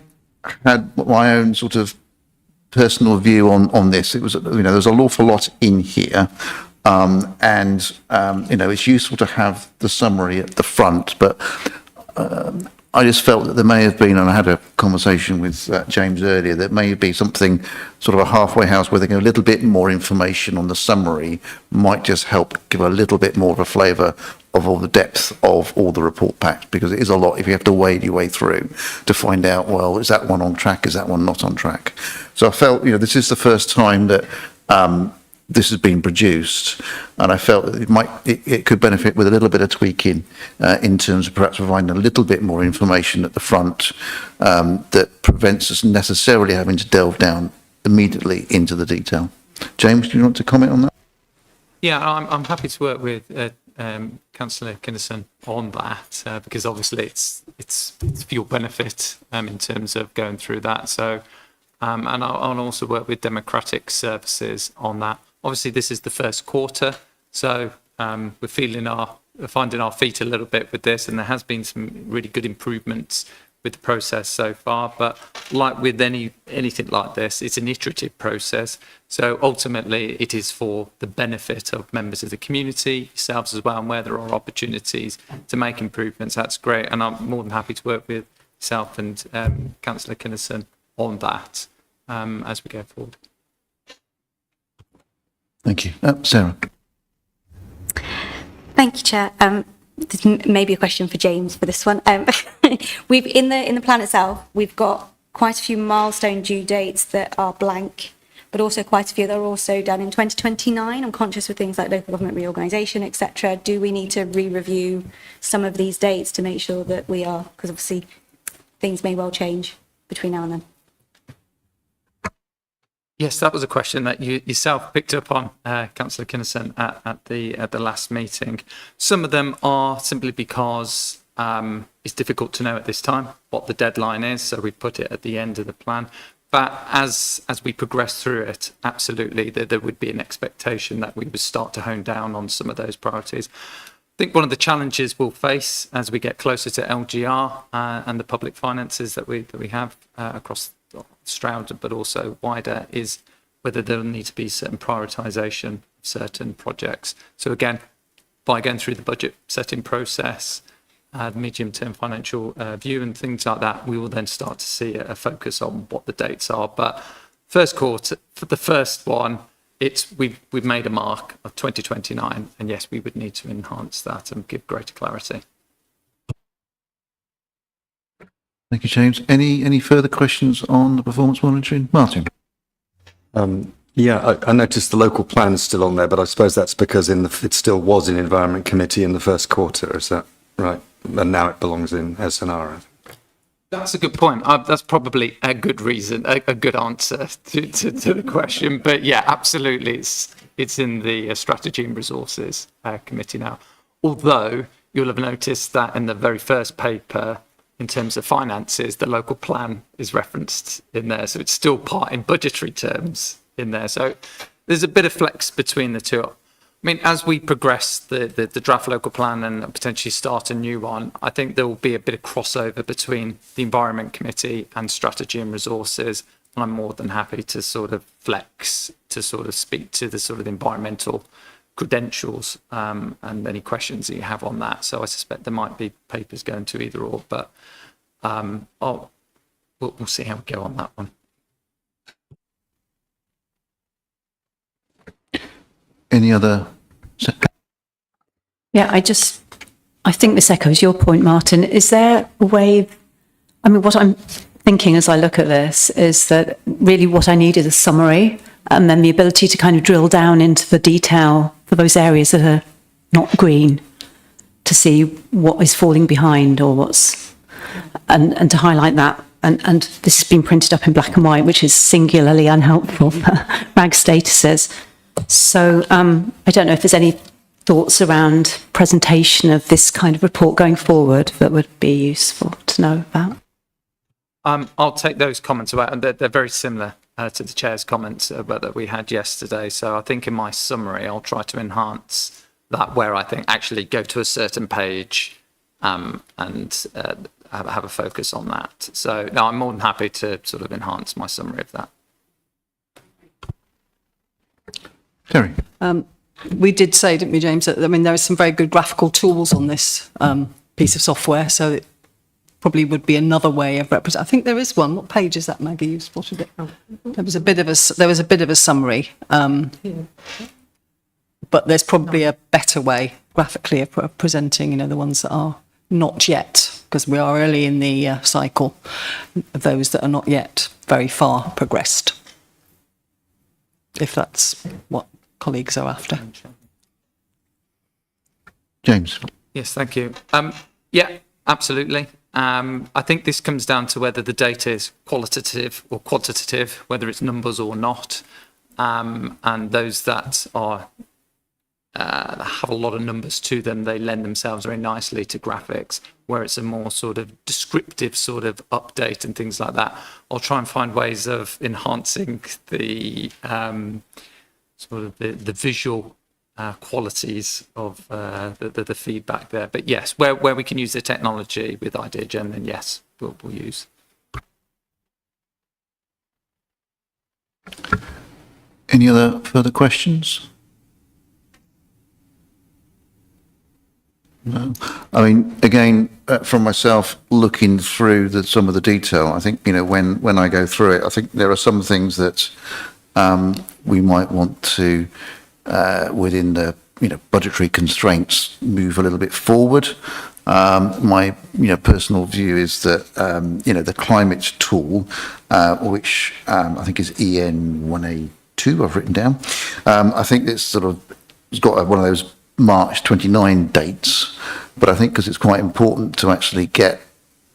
had my own sort of personal view on this. It was, there's an awful lot in here. It's useful to have the summary at the front, but I just felt that there may have been, and I had a conversation with James earlier, that may be something sort of a halfway house where they get a little bit more information on the summary might just help give a little bit more of a flavour of all the depth of all the report packs, because it is a lot if you have to wade your way through to find out, well, is that one on track, is that one not on track? So I felt, this is the first time that this has been produced, and I felt that it could benefit with a little bit of tweaking in terms of perhaps providing a little bit more information at the front that prevents us necessarily having to delve down immediately into the detail. James, do you want to comment on that? Yeah, I'm happy to work with Councillor Kinnison on that because obviously it's for your benefit in terms of going through that. So, and I'll also work with Democratic Services on that. Obviously, this is the first quarter, so we're finding our feet a little bit with this, and there has been some really good improvements with the process so far. But like with anything like this, it's an iterative process. So ultimately, it is for the benefit of members of the community, yourselves as well, and where there are opportunities to make improvements, that's great. And I'm more than happy to work with yourself and Councillor Kinnison on that as we go forward. Thank you. Sarah. Thank you, Chair. This may be a question for James for this one. We've in the plan itself, we've got quite a few milestone due dates that are blank, but also quite a few that are also done in 2029. I'm conscious with things like local government reorganisation, etc. Do we need to re-review some of these dates to make sure that we are, because obviously things may well change between now and then? Yes, that was a question that you yourself picked up on, Councillor Kinnison, at the last meeting. Some of them are simply because it's difficult to know at this time what the deadline is, so we put it at the end of the plan. But as we progress through it, absolutely, there would be an expectation that we would start to hone down on some of those priorities. I think one of the challenges we'll face as we get closer to LGR and the public finances that we have across Stroud, but also wider, is whether there'll need to be certain prioritisation of certain projects. So again, by going through the budget setting process, the medium-term financial view and things like that, we will then start to see a focus on what the dates are. But first quarter, for the first one, we've made a mark of 2029, and yes, we would need to enhance that and give greater clarity. Thank you, James. Any further questions on the performance monitoring? Martin? Yeah, I noticed the local plan is still on there, but I suppose that's because it still was in Environment Committee in the first quarter, is that right? And now it belongs in SNR. That's a good point. That's probably a good reason, a good answer to the question. But yeah, absolutely, it's in the Strategy and Resources Committee now. Although you'll have noticed that in the very first paper, in terms of finances, the local plan is referenced in there. So it's still part in budgetary terms in there. So there's a bit of flex between the two. I mean, as we progress the draft local plan and potentially start a new one, I think there will be a bit of crossover between the Environment Committee and Strategy and Resources. And I'm more than happy to sort of flex to sort of speak to the sort of environmental credentials and any questions that you have on that. So I suspect there might be papers going to either or, but we'll see how we go on that one. Any other? Yeah, I think this echoes your point, Martin. Is there a way, I mean, what I'm thinking as I look at this is that really what I need is a summary and then the ability to kind of drill down into the detail for those areas that are not green to see what is falling behind or what's, and to highlight that. And this has been printed up in black and white, which is singularly unhelpful for RAG statuses. So I don't know if there's any thoughts around presentation of this kind of report going forward that would be useful to know about. I'll take those comments away, and they're very similar to the chair's comments that we had yesterday. So I think in my summary, I'll try to enhance that where I think actually go to a certain page and have a focus on that. So no, I'm more than happy to sort of enhance my summary of that. Terry? We did say, didn't we, James, that, I mean, there are some very good graphical tools on this piece of software, so it probably would be another way of representing. I think there is one. What page is that, Maggie? You spotted it. There was a bit of a summary, but there's probably a better way graphically of presenting, you know, the ones that are not yet, because we are early in the cycle of those that are not yet very far progressed, if that's what colleagues are after. James? Yes, thank you. Yeah, absolutely. I think this comes down to whether the data is qualitative or quantitative, whether it's numbers or not. And those that are have a lot of numbers to them, they lend themselves very nicely to graphics, where it's a more sort of descriptive sort of update and things like that. I'll try and find ways of enhancing the sort of the visual qualities of the feedback there. But yes, where we can use the technology with IdeaGen, then yes, we'll use. Any other further questions? No. I mean, again, from myself looking through some of the detail, I think, you know, when I go through it, I think there are some things that we might want to, within the, you know, budgetary constraints, move a little bit forward. My, you know, personal view is that, you know, the climate tool, which I think is EN1A2, I've written down. I think it's sort of, it's got one of those March 29 dates, but I think because it's quite important to actually get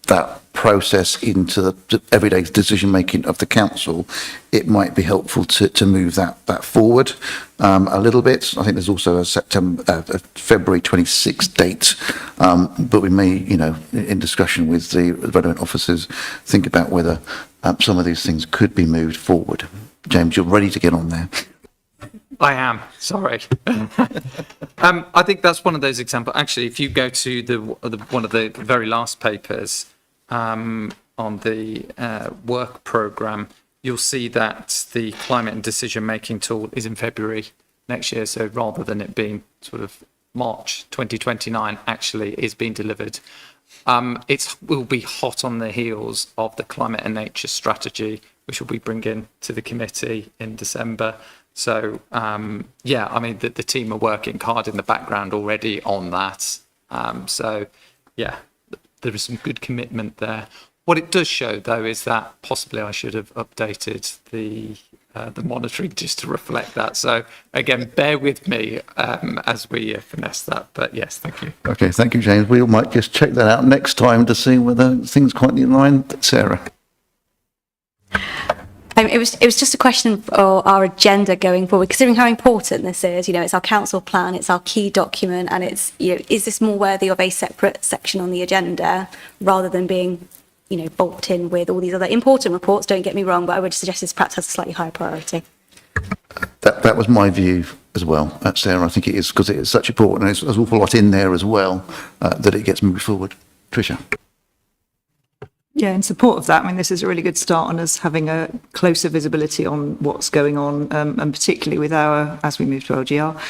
that process into the everyday decision making of the council, it might be helpful to move that forward a little bit. I think there's also a February 26 date, but we may, you know, in discussion with the relevant officers, think about whether some of these things could be moved forward. James, you're ready to get on there. I am, sorry. I think that's one of those examples. Actually, if you go to one of the very last papers on the work programme, you'll see that the climate and decision-making tool is in February next year. So rather than it being sort of March 2029, actually is being delivered. It will be hot on the heels of the climate and nature strategy, which will be bringing to the committee in December. So, yeah, I mean, the team are working hard in the background already on that. So, yeah, there is some good commitment there. What it does show, though, is that possibly I should have updated the monitoring just to reflect that. So again, bear with me as we finesse that. But yes, thank you. Okay, thank you, James. We might just check that out next time to see whether things quite in line. Sarah. It was just a question for our agenda going forward, considering how important this is. You know, it's our council plan, it's our key document, and it's, you know, is this more worthy of a separate section on the agenda rather than being, you know, bulked in with all these other important reports? Don't get me wrong, but I would suggest this perhaps has a slightly higher priority. That was my view as well, Sarah. I think it is, because it is such important, and there's an awful lot in there as well, that it gets moved forward. Tricia. Yeah, in support of that, I mean, this is a really good start on us having a closer visibility on what's going on, and particularly with as we move to LGR,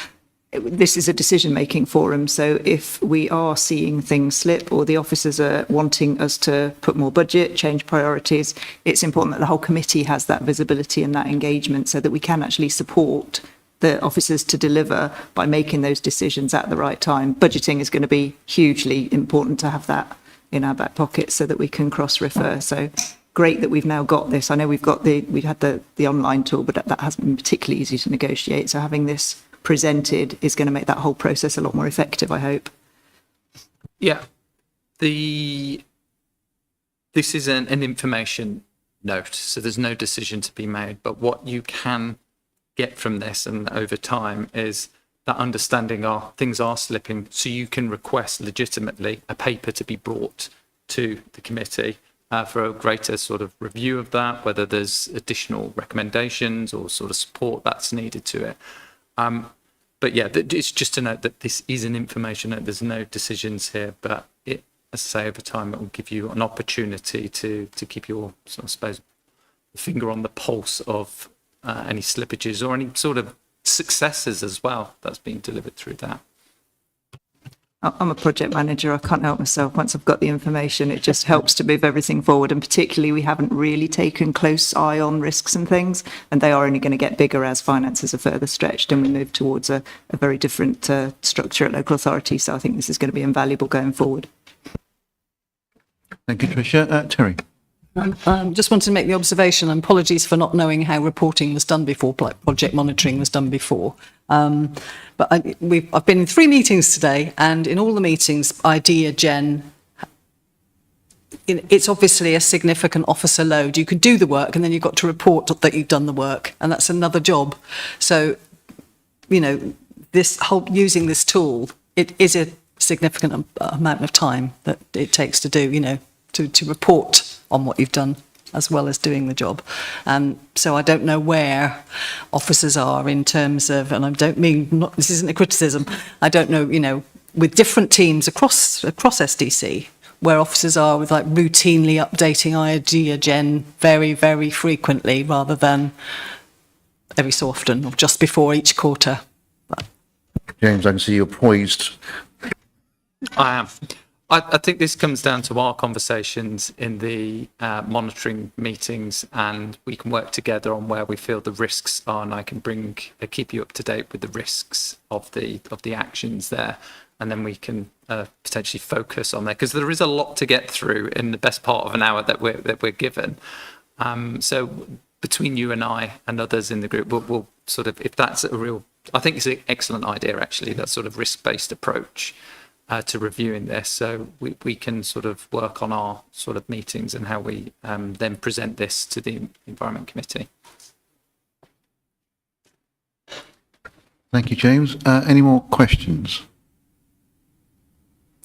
this is a decision-making forum. So if we are seeing things slip, or the officers are wanting us to put more budget, change priorities, it's important that the whole committee has that visibility and that engagement, so that we can actually support the officers to deliver by making those decisions at the right time. Budgeting is going to be hugely important to have that in our back pocket so that we can cross-refer. So great that we've now got this. I know we had the online tool, but that hasn't been particularly easy to negotiate. So having this presented is going to make that whole process a lot more effective, I hope. Yeah, this is an information note, so there's no decision to be made. But what you can get from this and over time is that understanding things are slipping, so you can request legitimately a paper to be brought to the committee for a greater sort of review of that, whether there's additional recommendations or sort of support that's needed to it. But yeah, it's just to note that this is an information note. There's no decisions here, but it, as I say, over time, it will give you an opportunity to keep your, sort of, I suppose, finger on the pulse of any slippages or any sort of successes as well that's being delivered through that. I'm a project manager. I can't help myself. Once I've got the information, it just helps to move everything forward. And particularly, we haven't really taken close eye on risks and things, and they are only going to get bigger as finances are further stretched and we move towards a very different structure at local authority. So I think this is going to be invaluable going forward. Thank you, Tricia. Terry. Just wanted to make the observation, and apologies for not knowing how reporting was done before, like project monitoring was done before. But I've been in 3 meetings today, and in all the meetings, IDEA Gen, it's obviously a significant officer load. You can do the work, and then you've got to report that you've done the work, and that's another job. So, you know, using this tool, it is a significant amount of time that it takes to do, you know, to report on what you've done as well as doing the job. So I don't know where officers are in terms of, and I don't mean, this isn't a criticism, I don't know, you know, with different teams across SDC, where officers are with like routinely updating IDEA Gen very, very frequently rather than every so often or just before each quarter. James, I can see you're poised. I am. I think this comes down to our conversations in the monitoring meetings, and we can work together on where we feel the risks are, and I can keep you up to date with the risks of the actions there, and then we can potentially focus on that, because there is a lot to get through in the best part of an hour that we're given. So between you and I and others in the group, we'll sort of, if that's a real, I think it's an excellent idea actually, that sort of risk-based approach to reviewing this, so we can sort of work on our sort of meetings and how we then present this to the Environment Committee. Thank you, James. Any more questions?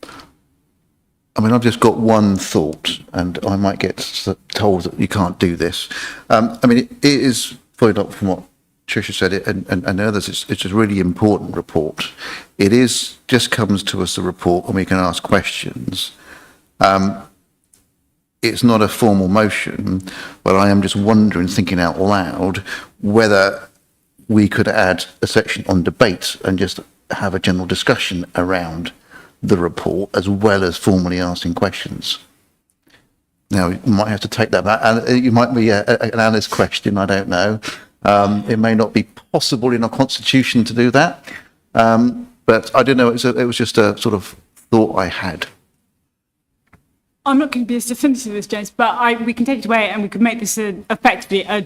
I mean, I've just got one thought, and I might get told that you can't do this. I mean, it is followed up from what Tricia said, and others, it's a really important report. It is, just comes to us a report and we can ask questions. It's not a formal motion, but I am just wondering, thinking out loud, whether we could add a section on debate and just have a general discussion around the report as well as formally asking questions. Now, you might have to take that back, and it might be an honest question, I don't know. It may not be possible in our constitution to do that, but I don't know. It was just a sort of thought I had. I'm not going to be as definitive as James, but we can take it away and we could make this effectively a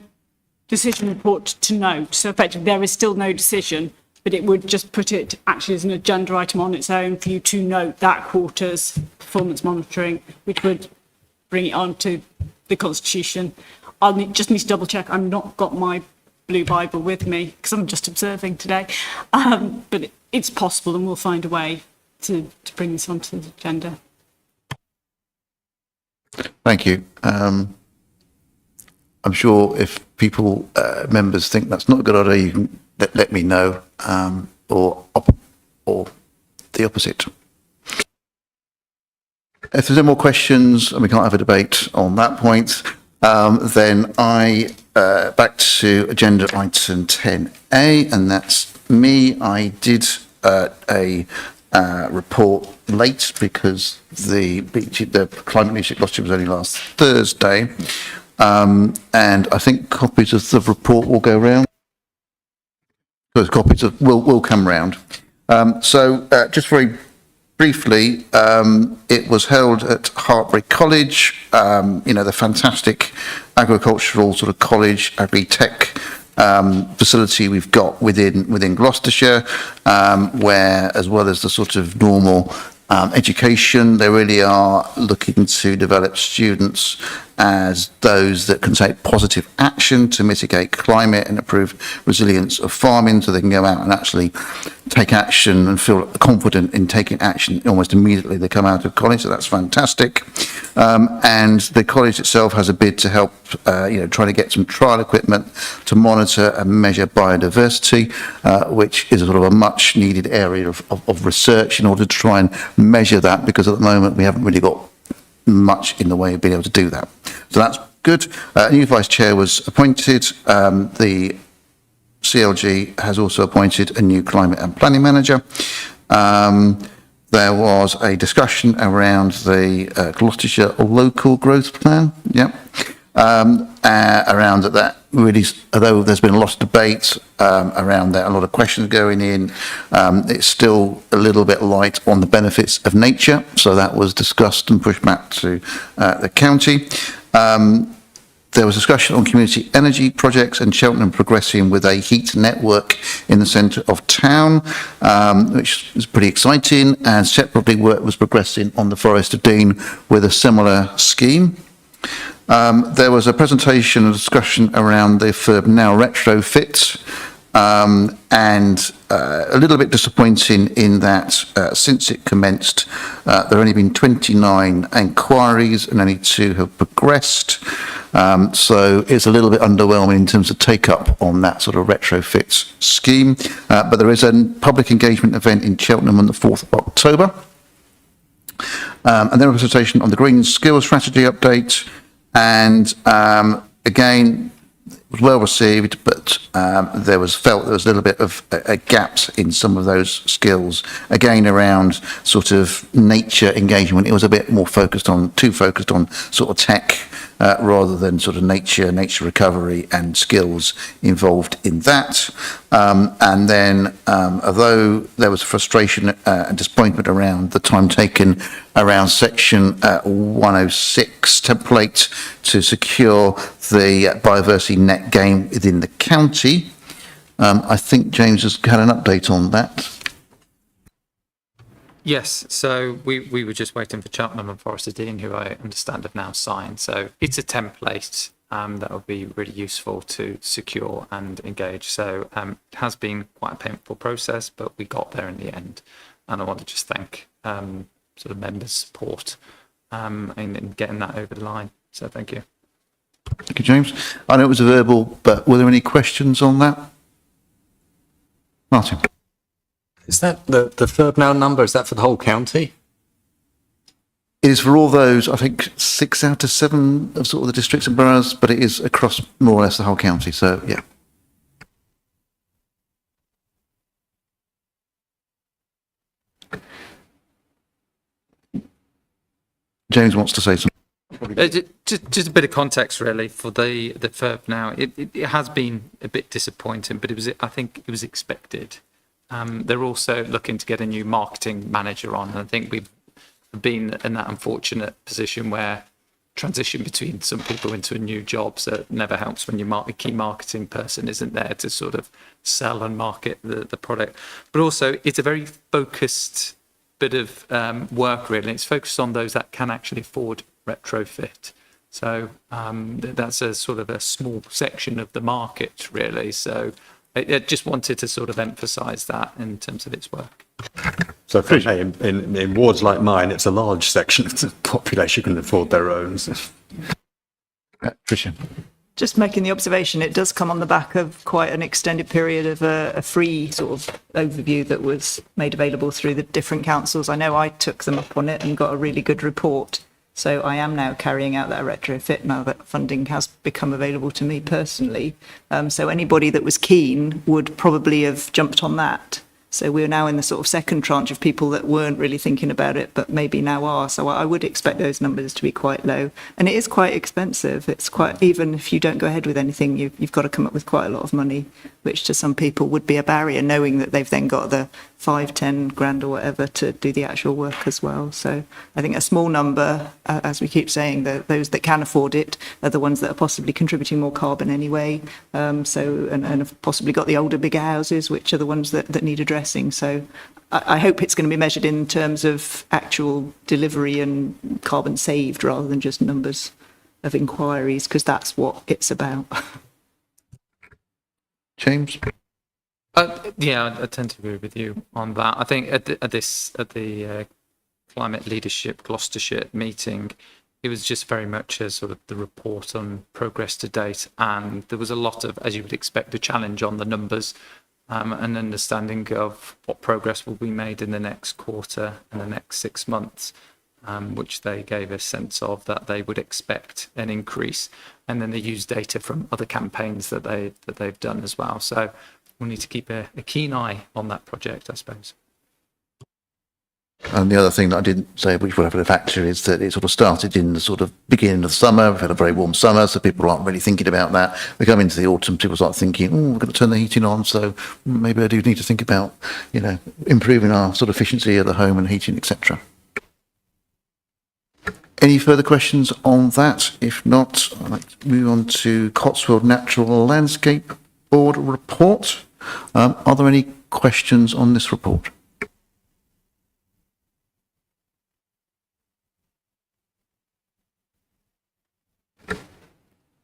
decision report to note. So effectively there is still no decision, but it would just put it actually as an agenda item on its own for you to note that quarter's performance monitoring, which would bring it on to the Constitution. Just need to double check. I've not got my blue Bible with me because I'm just observing today. But it's possible and we'll find a way to bring this onto the agenda. Thank you. I'm sure if people, members think that's not a good idea, you can let me know, or the opposite. If there's no more questions and we can't have a debate on that point, then back to agenda item 10A, and that's me. I did a report late because the climate leadership Gloucestershire was only last Thursday, and I think copies of the report will go round. Those copies will come round. So just very briefly, it was held at Hartbury College, the fantastic agricultural sort of college, agri-tech facility we've got within Gloucestershire, where, as well as the sort of normal education, they really are looking to develop students as those that can take positive action to mitigate climate and improve resilience of farming, so they can go out and actually take action and feel confident in taking action almost immediately they come out of college. So that's fantastic. And the college itself has a bid to help, try to get some trial equipment to monitor and measure biodiversity, which is a sort of a much needed area of research in order to try and measure that, because at the moment we haven't really got much in the way of being able to do that. So that's good. A new vice chair was appointed. The CLG has also appointed a new climate and planning manager. There was a discussion around the Gloucestershire local growth plan. Around that really, although there's been a lot of debate around that, a lot of questions going in, it's still a little bit light on the benefits of nature. So that was discussed and pushed back to the county. There was discussion on community energy projects and Cheltenham progressing with a heat network in the centre of town, which is pretty exciting. And separately, work was progressing on the Forest of Dean with a similar scheme. There was a presentation and discussion around the FIRB Now retrofit, and a little bit disappointing in that since it commenced, there have only been 29 inquiries and only 2 have progressed. So it's a little bit underwhelming in terms of take up on that sort of retrofit scheme. But there is a public engagement event in Cheltenham on the 4th of October. And then a presentation on the Green Skills Strategy update. And again, it was well received, but there was a little bit of a gaps in some of those skills. Again, around sort of nature engagement, it was a bit more too focused on sort of tech rather than sort of nature recovery and skills involved in that. And then, although there was frustration and disappointment around the time taken around section 106 template to secure the biodiversity net gain within the county, I think James has had an update on that. Yes, so we were just waiting for Cheltenham and Forest of Dean, who I understand have now signed. So it's a template that will be really useful to secure and engage. So it has been quite a painful process, but we got there in the end. And I want to just thank sort of members' support in getting that over the line. So thank you. Thank you, James. I know it was a verbal, but were there any questions on that? Martin. Is that the FIRB Now number? Is that for the whole county? It is for all those, I think, 6 out of 7 of sort of the districts and boroughs, but it is across more or less the whole county. So, yeah. James wants to say something. Just a bit of context, really, for the FIRB Now. It has been a bit disappointing, but I think it was expected. They're also looking to get a new marketing manager on, and I think we've been in that unfortunate position where transition between some people into a new job, so it never helps when your key marketing person isn't there to sort of sell and market the product. But also, it's a very focused bit of work, really. It's focused on those that can actually afford retrofit. So that's a sort of a small section of the market, really. So I just wanted to sort of emphasise that in terms of its work. So in wards like mine, it's a large section of the population who can afford their own. Tricia. Just making the observation, it does come on the back of quite an extended period of a free sort of overview that was made available through the different councils. I know I took them up on it and got a really good report. So I am now carrying out that retrofit now that funding has become available to me personally. So anybody that was keen would probably have jumped on that. So we're now in the sort of second tranche of people that weren't really thinking about it, but maybe now are. So I would expect those numbers to be quite low. And it is quite expensive. It's quite, even if you don't go ahead with anything, you've got to come up with quite a lot of money, which to some people would be a barrier, knowing that they've then got the 5-10 grand or whatever to do the actual work as well. So I think a small number, as we keep saying, those that can afford it are the ones that are possibly contributing more carbon anyway. And have possibly got the older, bigger houses, which are the ones that need addressing. So I hope it's going to be measured in terms of actual delivery and carbon saved rather than just numbers of inquiries, because that's what it's about. James? Yeah, I tend to agree with you on that. I think at the Climate Leadership Gloucestershire meeting, it was just very much a sort of the report on progress to date, and there was a lot of, as you would expect, a challenge on the numbers. An understanding of what progress will be made in the next quarter and the next 6 months, which they gave a sense of that they would expect an increase. And then they used data from other campaigns that they've done as well. So we'll need to keep a keen eye on that project, I suppose. And the other thing that I didn't say, which will have a factor, is that it sort of started in the sort of beginning of the summer. We've had a very warm summer, so people aren't really thinking about that. We come into the autumn, people start thinking, oh, we're going to turn the heating on, so maybe I do need to think about, improving our sort of efficiency of the home and heating, etc. Any further questions on that? If not, I'd like to move on to Cotswold Natural Landscape Board report. Are there any questions on this report?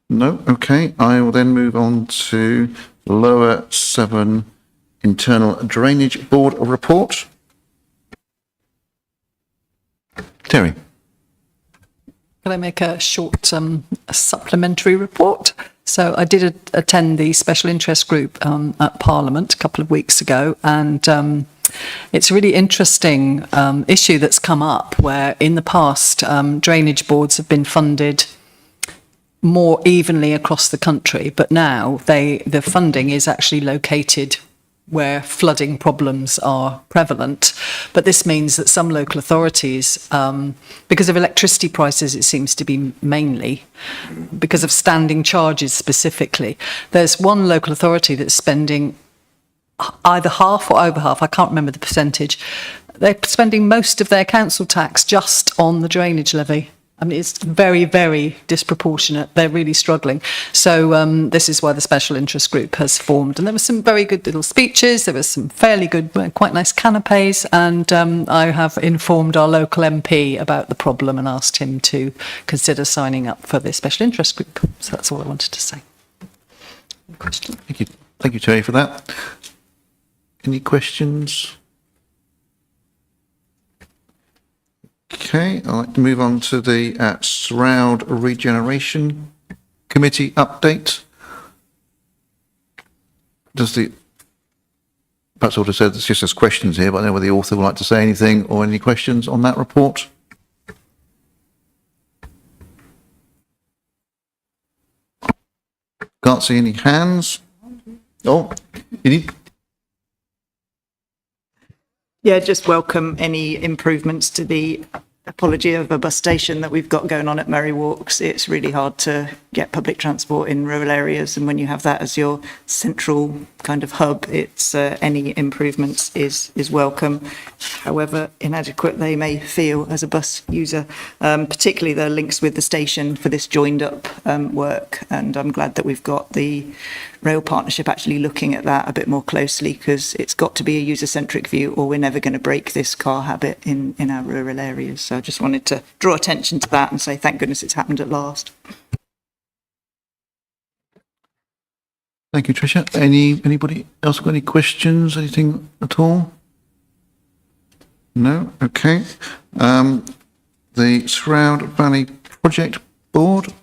No? Okay. I will then move on to Lower Severn Internal Drainage Board report. Terry. Can I make a short supplementary report? So I did attend the special interest group at Parliament a couple of weeks ago, and it's a really interesting issue that's come up where in the past drainage boards have been funded more evenly across the country, but now the funding is actually located where flooding problems are prevalent. But this means that some local authorities, because of electricity prices, it seems to be mainly, because of standing charges specifically, there's one local authority that's spending either half or over half, I can't remember the percentage, they're spending most of their council tax just on the drainage levy. I mean, it's very, very disproportionate. They're really struggling. So this is why the special interest group has formed. And there were some very good little speeches. There was some fairly good, quite nice canapes. And I have informed our local MP about the problem and asked him to consider signing up for the special interest group. So that's all I wanted to say. Question? Thank you. Thank you, Terry, for that. Any questions? Okay, I'd like to move on to the Stroud Regeneration Committee update. Perhaps I would have said it's just as questions here, but I don't know whether the author would like to say anything or any questions on that report. Can't see any hands. Oh, you need... Yeah, just welcome any improvements to the apology of a bus station that we've got going on at Merry Walks. It's really hard to get public transport in rural areas, and when you have that as your central kind of hub, it's any improvements is welcome, however inadequate they may feel as a bus user, particularly the links with the station for this joined up work. And I'm glad that we've got the rail partnership actually looking at that a bit more closely, because it's got to be a user-centric view or we're never going to break this car habit in our rural areas. So I just wanted to draw attention to that and say thank goodness it's happened at last. Thank you, Tricia. Anybody else got any questions, anything at all? No? Okay. The Stroud Valley Project Board.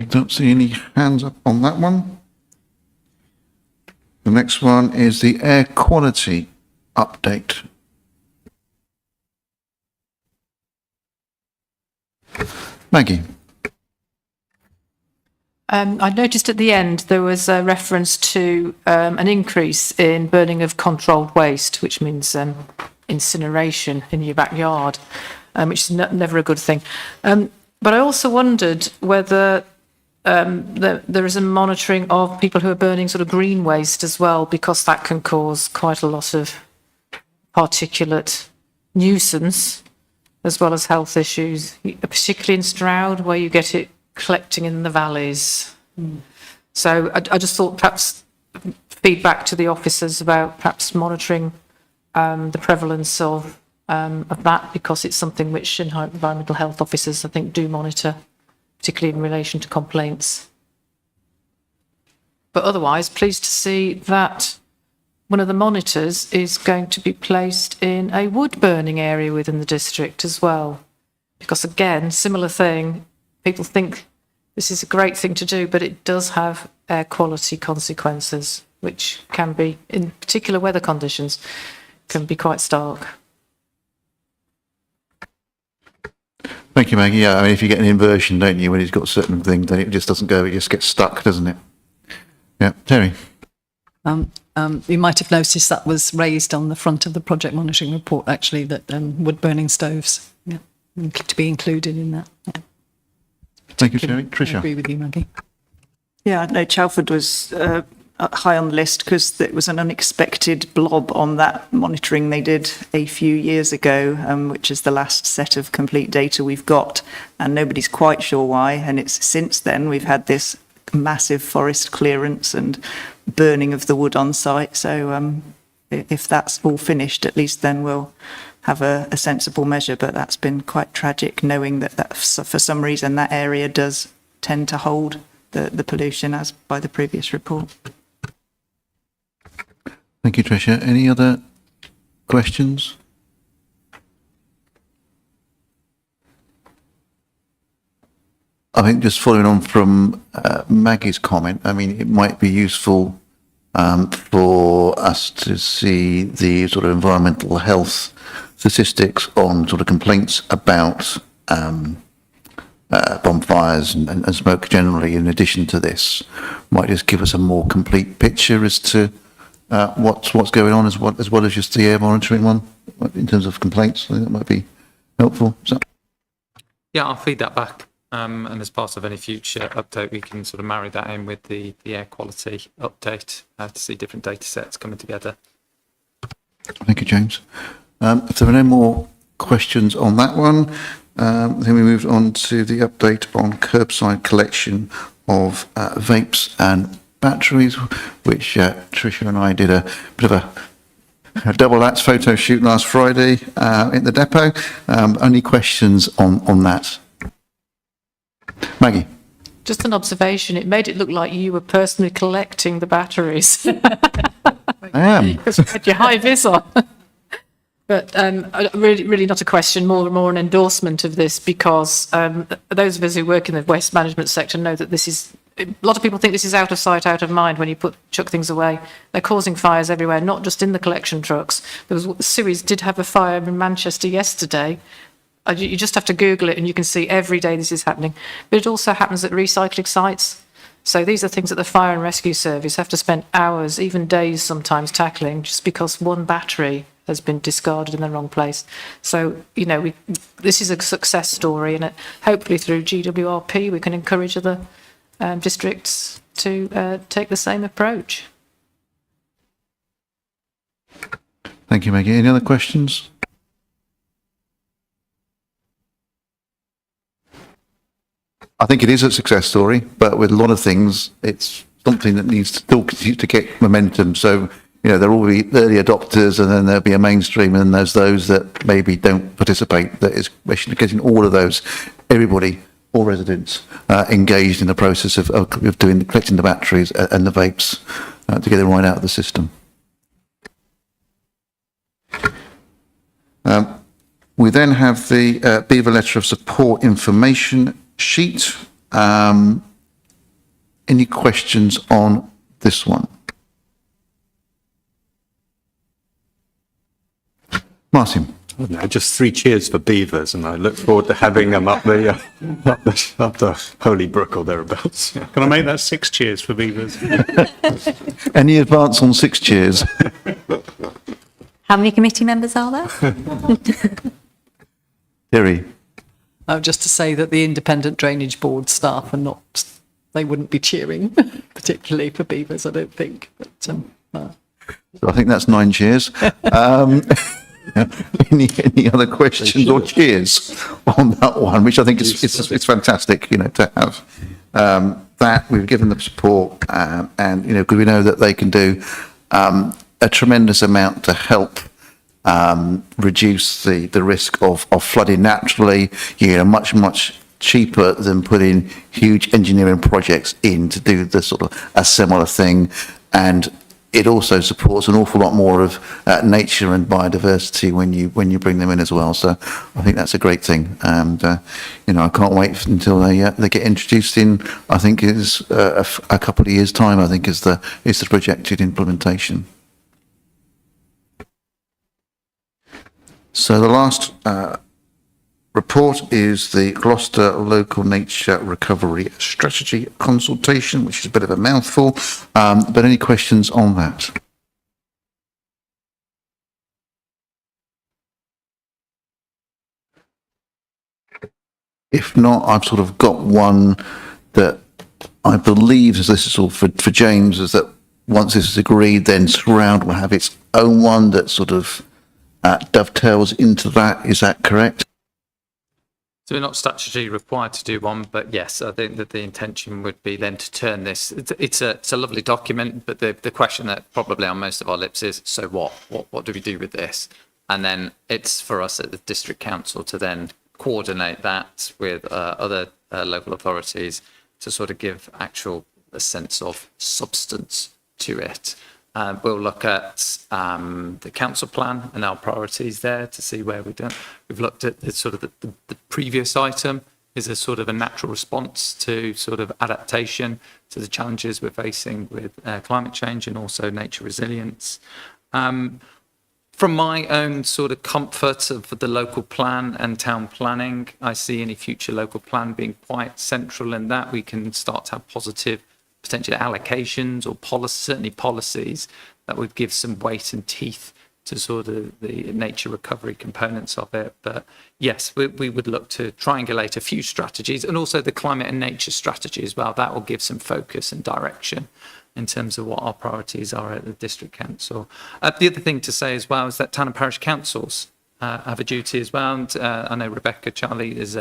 Don't see any hands up on that one. The next one is the air quality update. Maggie. I noticed at the end there was a reference to an increase in burning of controlled waste, which means incineration in your backyard, which is never a good thing. But I also wondered whether there is a monitoring of people who are burning sort of green waste as well, because that can cause quite a lot of particulate nuisance as well as health issues, particularly in Stroud, where you get it collecting in the valleys. So I just thought perhaps feedback to the officers about perhaps monitoring the prevalence of that, because it's something which environmental health officers, I think, do monitor, particularly in relation to complaints. But otherwise, pleased to see that one of the monitors is going to be placed in a wood burning area within the district as well. Because again, similar thing, people think this is a great thing to do, but it does have air quality consequences, which can be, in particular weather conditions, can be quite stark. Thank you, Maggie. Yeah, I mean, if you get an inversion, don't you, when it's got certain things, then it just doesn't go, it just gets stuck, doesn't it? Yeah, Terry. You might have noticed that was raised on the front of the project monitoring report, actually, that wood burning stoves, to be included in that. Yeah. Thank you, Terry. Tricia. I agree with you, Maggie. Yeah, no, Chalford was high on the list because it was an unexpected blob on that monitoring they did a few years ago, which is the last set of complete data we've got, and nobody's quite sure why. And it's since then we've had this massive forest clearance and burning of the wood on site. So if that's all finished, at least then we'll have a sensible measure. But that's been quite tragic, knowing that for some reason that area does tend to hold the pollution, as by the previous report. Thank you, Tricia. Any other questions? I think just following on from Maggie's comment, I mean, it might be useful for us to see the sort of environmental health statistics on sort of complaints about bonfires and smoke generally, in addition to this. Might just give us a more complete picture as to what's going on, as well as just the air monitoring one, in terms of complaints. I think that might be helpful. So. Yeah, I'll feed that back. And as part of any future update, we can sort of marry that in with the air quality update to see different data sets coming together. Thank you, James. If there are no more questions on that one, then we move on to the update on curbside collection of vapes and batteries, which Tricia and I did a bit of a double axe photo shoot last Friday in the depot. Any questions on that? Maggie. Just an observation, it made it look like you were personally collecting the batteries. I am. Because you had your high vis on. But really not a question, more an endorsement of this, because those of us who work in the waste management sector know that this is, a lot of people think this is out of sight, out of mind when you chuck things away. They're causing fires everywhere, not just in the collection trucks. Suez did have a fire in Manchester yesterday. You just have to Google it and you can see every day this is happening. But it also happens at recycling sites. So these are things that the fire and rescue service have to spend hours, even days sometimes tackling, just because one battery has been discarded in the wrong place. So, you know, this is a success story, and hopefully through GWRP we can encourage other districts to take the same approach. Thank you, Maggie. Any other questions? I think it is a success story, but with a lot of things, it's something that needs to still continue to get momentum. So, you know, there will be early adopters, and then there'll be a mainstream, and there's those that maybe don't participate. That is getting all of those, everybody, all residents, engaged in the process of collecting the batteries and the vapes to get them right out of the system. We then have the Beaver Letter of Support information sheet. Any questions on this one? Martin. No, just 3 cheers for beavers, and I look forward to having them up the Holy Brook or thereabouts. Yeah. Can I make that 6 cheers for beavers? Any advance on 6 cheers? How many committee members are there? Terry. Just to say that the Independent Drainage Board staff are not, they wouldn't be cheering, particularly for beavers, I don't think. But, So I think that's 9 cheers. Any other questions or cheers on that one, which I think it's fantastic, you know, to have that. We've given them support, and, you know, because we know that they can do a tremendous amount to help reduce the risk of flooding naturally, you know, much cheaper than putting huge engineering projects in to do the sort of a similar thing. And it also supports an awful lot more of nature and biodiversity when you bring them in as well. So I think that's a great thing, and you know, I can't wait until they get introduced in. I think is a couple of years' time. I think is the projected implementation. So the last report is the Gloucester Local Nature Recovery Strategy Consultation, which is a bit of a mouthful, but any questions on that? If not, I've sort of got one that I believe, as this is all for James, is that once this is agreed, then Stroud will have its own one that sort of dovetails into that. Is that correct? So we're not statutorily required to do one, but yes, I think that the intention would be then to turn this. It's a lovely document, but the question that probably on most of our lips is, so what? What do we do with this? And then it's for us at the district council to then coordinate that with other local authorities to sort of give a sense of substance to it. We'll look at the council plan and our priorities there to see where we've done. We've looked at the previous item is a sort of a natural response to sort of adaptation to the challenges we're facing with climate change and also nature resilience. From my own sort of comfort of the local plan and town planning, I see any future local plan being quite central in that. We can start to have positive potentially allocations or certainly policies that would give some weight and teeth to sort of the nature recovery components of it. But yes, we would look to triangulate a few strategies, and also the climate and nature strategy as well. That will give some focus and direction in terms of what our priorities are at the district council. The other thing to say as well is that town and parish councils have a duty as well. And I know Rebecca Charlie has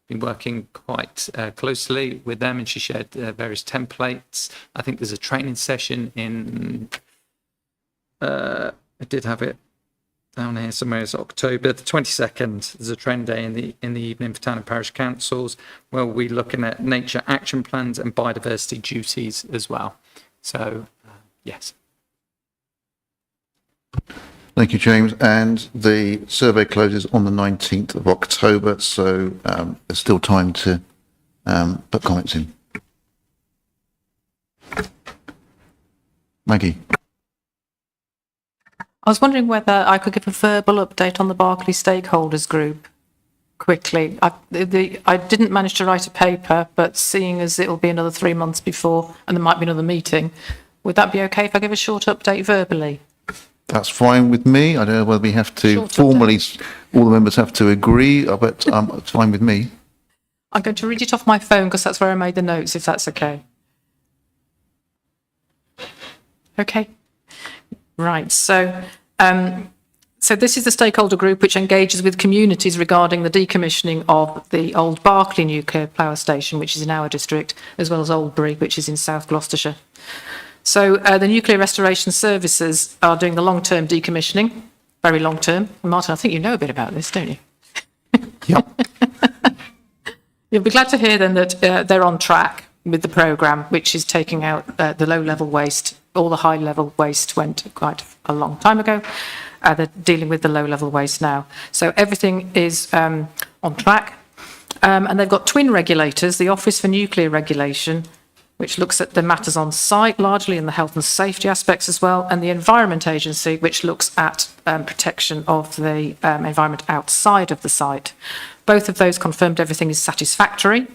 been working quite closely with them, and she shared various templates. I think there's a training session in, I did have it down here somewhere, it's October the 22nd. There's a training day in the evening for town and parish councils where we're looking at nature action plans and biodiversity duties as well. So, yes. Thank you, James. And the survey closes on the 19th of October, so there's still time to put comments in. Maggie. I was wondering whether I could give a verbal update on the Berkeley stakeholders group quickly. I didn't manage to write a paper, but seeing as it'll be another 3 months before, and there might be another meeting, would that be okay if I give a short update verbally? That's fine with me. I don't know whether we have to Short formally, all the members have to agree, but it's fine with me. I'm going to read it off my phone because that's where I made the notes, if that's okay. Okay. Right. So this is the stakeholder group which engages with communities regarding the decommissioning of the old Berkeley nuclear power station, which is in our district, as well as Oldbury, which is in South Gloucestershire. So the Nuclear Restoration Services are doing the long-term decommissioning, very long-term. Martin, I think you know a bit about this, don't you? Yep. You'll be glad to hear then that they're on track with the programme, which is taking out the low-level waste. All the high-level waste went quite a long time ago. They're dealing with the low-level waste now. So everything is on track. And they've got twin regulators, the Office for Nuclear Regulation, which looks at the matters on site largely and the health and safety aspects as well, and the Environment Agency, which looks at protection of the environment outside of the site. Both of those confirmed everything is satisfactory.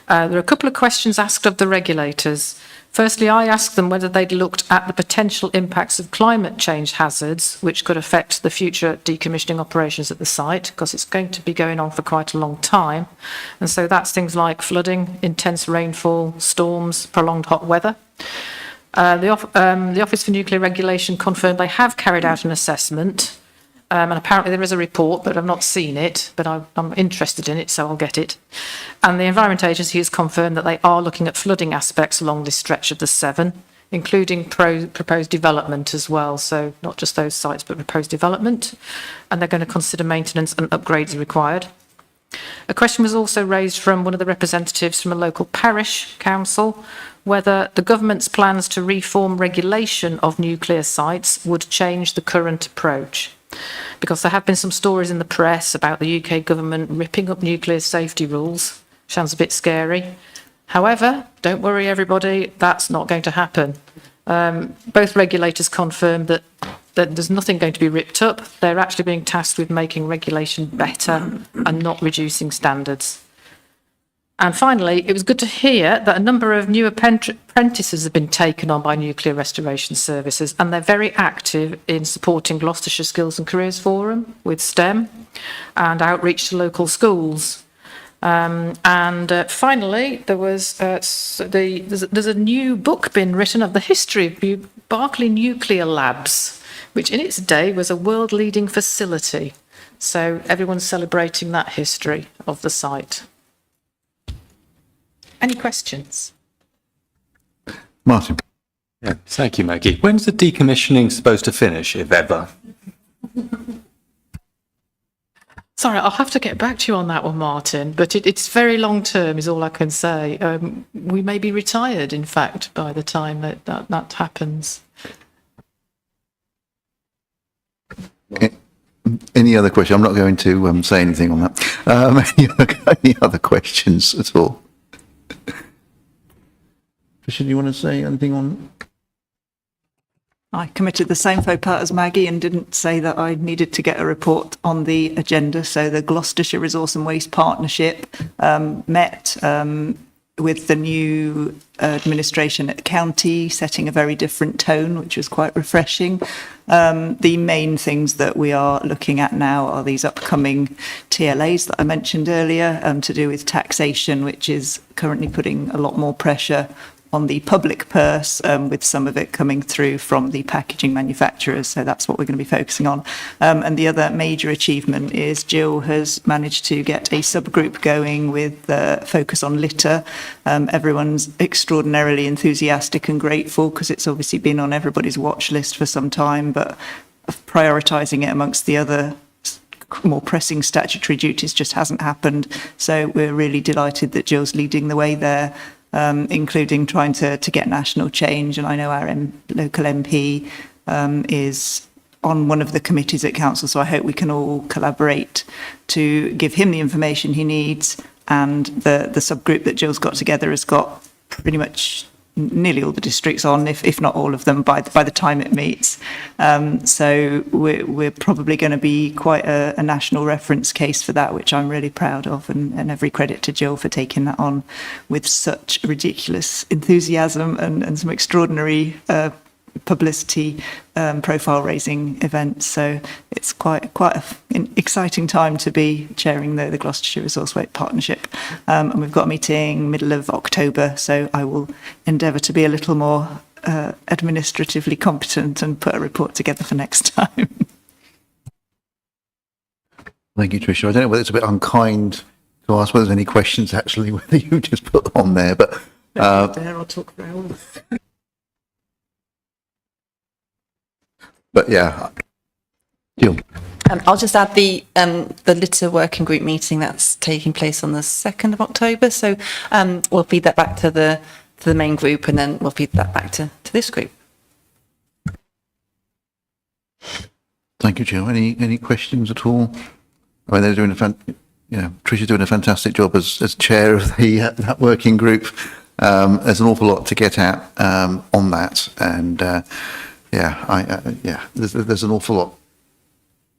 There are a couple of questions asked of the regulators. Firstly, I asked them whether they'd looked at the potential impacts of climate change hazards, which could affect the future decommissioning operations at the site, because it's going to be going on for quite a long time. And so that's things like flooding, intense rainfall, storms, prolonged hot weather. The Office for Nuclear Regulation confirmed they have carried out an assessment, and apparently there is a report, but I've not seen it, but I'm interested in it, so I'll get it. And the Environment Agency has confirmed that they are looking at flooding aspects along this stretch of the Severn, including proposed development as well, so not just those sites, but proposed development. And they're going to consider maintenance and upgrades required. A question was also raised from one of the representatives from a local parish council, whether the government's plans to reform regulation of nuclear sites would change the current approach. Because there have been some stories in the press about the UK government ripping up nuclear safety rules. Sounds a bit scary. However, don't worry everybody, that's not going to happen. Both regulators confirmed that there's nothing going to be ripped up. They're actually being tasked with making regulation better and not reducing standards. And finally, it was good to hear that a number of new apprentices have been taken on by Nuclear Restoration Services, and they're very active in supporting Gloucestershire Skills and Careers Forum with STEM and outreach to local schools. Finally, there was there's a new book been written of the history of Berkeley Nuclear Labs, which in its day was a world-leading facility. So everyone's celebrating that history of the site. Any questions? Martin. Yeah, thank you, Maggie. When's the decommissioning supposed to finish, if ever? Sorry, I'll have to get back to you on that one, Martin, but it's very long term is all I can say. We may be retired, in fact, by the time that happens. Any other question? I'm not going to say anything on that. Any other questions at all? Should you want to say anything on? I committed the same faux pas as Maggie and didn't say that I needed to get a report on the agenda. So the Gloucestershire Resource and Waste Partnership met with the new administration at the county, setting a very different tone, which was quite refreshing. The main things that we are looking at now are these upcoming TLAs that I mentioned earlier, to do with taxation, which is currently putting a lot more pressure on the public purse, with some of it coming through from the packaging manufacturers. So that's what we're going to be focusing on. And the other major achievement is Jill has managed to get a subgroup going with focus on litter. Everyone's extraordinarily enthusiastic and grateful because it's obviously been on everybody's watch list for some time, but prioritising it amongst the other more pressing statutory duties just hasn't happened. So we're really delighted that Jill's leading the way there. Including trying to get national change. And I know our local MP is on one of the committees at council, so I hope we can all collaborate to give him the information he needs. And the subgroup that Jill's got together has got pretty much nearly all the districts on, if not all of them, by the time it meets. So we're probably going to be quite a national reference case for that, which I'm really proud of, and every credit to Jill for taking that on with such ridiculous enthusiasm and some extraordinary publicity, profile raising events. So it's quite an exciting time to be chairing the Gloucestershire Resource Weight Partnership. And we've got a meeting middle of October, so I will endeavour to be a little more administratively competent and put a report together for next time. Thank you, Tricia. I don't know whether it's a bit unkind to ask whether there's any questions actually, whether you just put them on there, but I'll talk for hours. but yeah, Jill. I'll just add the litter working group meeting that's taking place on the 2nd of October. So we'll feed that back to the main group, and then we'll feed that back to this group. Thank you, Jill. Any questions at all? I mean, they're doing Tricia's doing a fantastic job as chair of that working group. There's an awful lot to get at on that, and there's an awful lot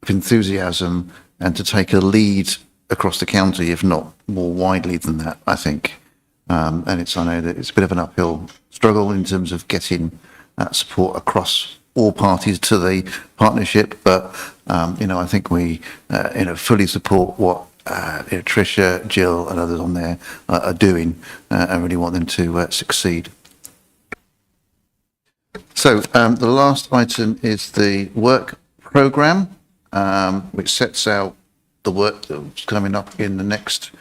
of enthusiasm and to take a lead across the county, if not more widely than that, I think. And I know that it's a bit of an uphill struggle in terms of getting that support across all parties to the partnership, but I think we fully support what Tricia, Jill, and others on there are doing, and really want them to succeed. So the last item is the work programme, which sets out the work that's coming up in the next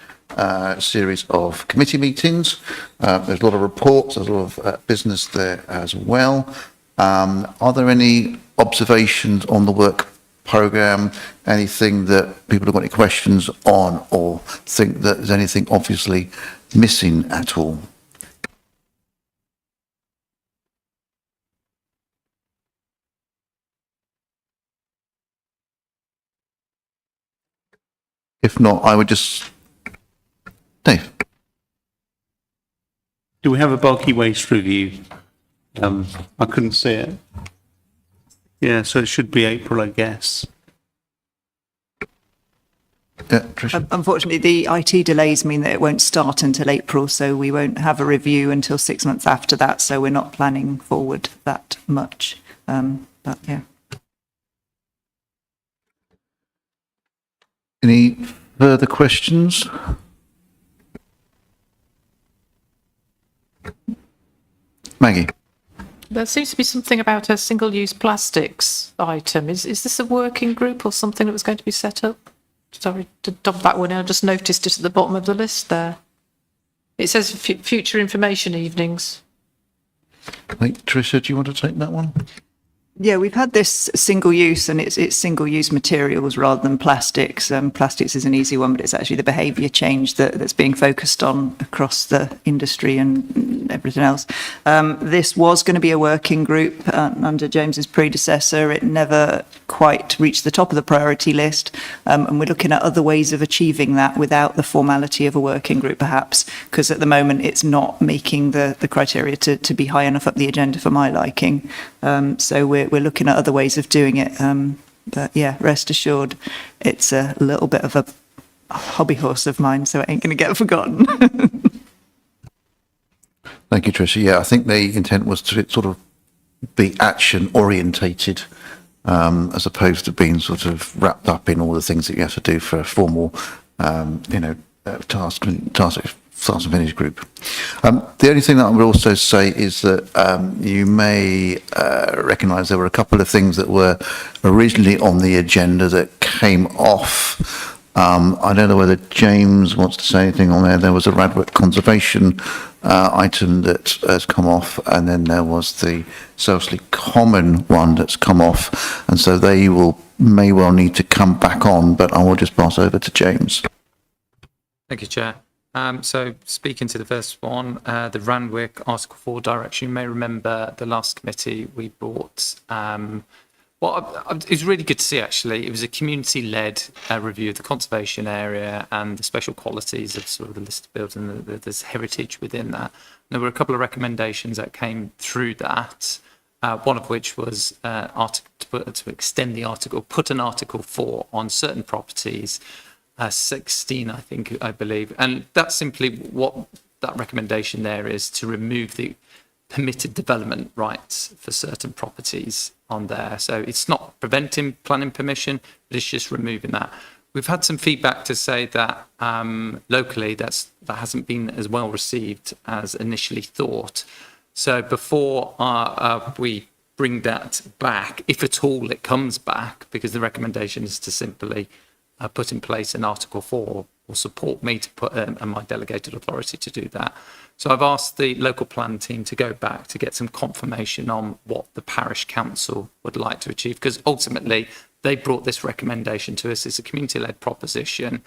series of committee meetings. There's a lot of reports, there's a lot of business there as well. Are there any observations on the work programme, anything that people have got any questions on, or think that there's anything obviously missing at all? If not, I would just... Dave? Do we have a bulky waste review? I couldn't see it. Yeah, so it should be April, I guess. Yeah, Tricia? Unfortunately, the IT delays mean that it won't start until April, so we won't have a review until 6 months after that, so we're not planning forward that much. But yeah. Any further questions? Maggie? There seems to be something about a single-use plastics item. Is this a working group or something that was going to be set up? Sorry to dump that one in. I just noticed it at the bottom of the list there. It says future information evenings. I think, Tricia, do you want to take that one? Yeah, we've had this single use, and it's single use materials rather than plastics. Plastics is an easy one, but it's actually the behaviour change that's being focused on across the industry and everything else. This was going to be a working group under James's predecessor. It never quite reached the top of the priority list, and we're looking at other ways of achieving that without the formality of a working group, perhaps, because at the moment it's not making the criteria to be high enough up the agenda for my liking. So we're looking at other ways of doing it. But yeah, rest assured, it's a little bit of a hobby horse of mine, so it ain't going to get forgotten. Thank you, Tricia. Yeah, I think the intent was to sort of be action orientated, as opposed to being sort of wrapped up in all the things that you have to do for a formal, task and finish group. The only thing that I would also say is that you may recognise there were a couple of things that were originally on the agenda that came off. I don't know whether James wants to say anything on there. There was a Radwick conservation item that has come off, and then there was the Selsley Common one that's come off, and so they may well need to come back on, but I will just pass over to James. Thank you, Chair. So speaking to the first one, the Randwick Article 4 direction, you may remember the last committee we brought It's really good to see, actually. It was a community-led review of the conservation area and the special qualities of sort of the listed building, there's heritage within that. There were a couple of recommendations that came through that, one of which was to extend the article, put an Article 4 on certain properties, 16, I believe. And that's simply what that recommendation there is, to remove the permitted development rights for certain properties on there. So it's not preventing planning permission, but it's just removing that. We've had some feedback to say that locally that hasn't been as well received as initially thought. So before we bring that back, if at all it comes back, because the recommendation is to simply put in place an Article 4 or support me to put and my delegated authority to do that. So I've asked the local plan team to go back to get some confirmation on what the parish council would like to achieve, because ultimately they brought this recommendation to us. It's a community-led proposition.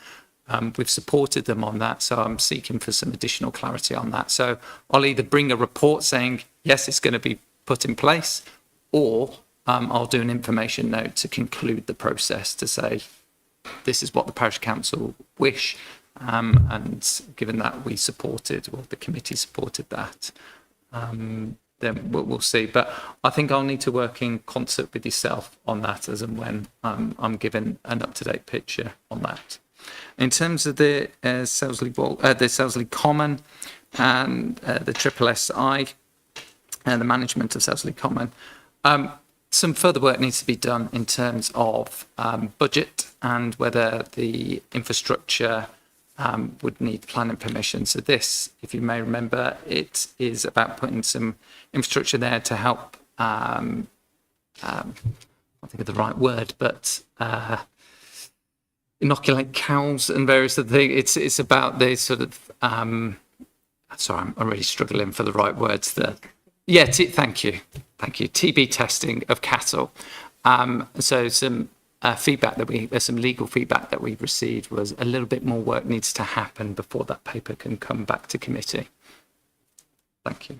We've supported them on that, so I'm seeking for some additional clarity on that. So I'll either bring a report saying, yes, it's going to be put in place, or I'll do an information note to conclude the process to say, this is what the parish council wish, and given that we supported, or the committee supported that, then we'll see. But I think I'll need to work in concert with yourself on that as and when I'm given an up-to-date picture on that. In terms of the Selsley Common and the SSSI and the management of Selsley Common, some further work needs to be done in terms of budget and whether the infrastructure would need planning permission. So this, if you may remember, it is about putting some infrastructure there to help, I can't think of the right word, but inoculate cows and various other things. It's about the sort of, sorry, I'm really struggling for the right words there. Yeah, thank you. TB testing of cattle. So some feedback some legal feedback that we've received was a little bit more work needs to happen before that paper can come back to committee. Thank you.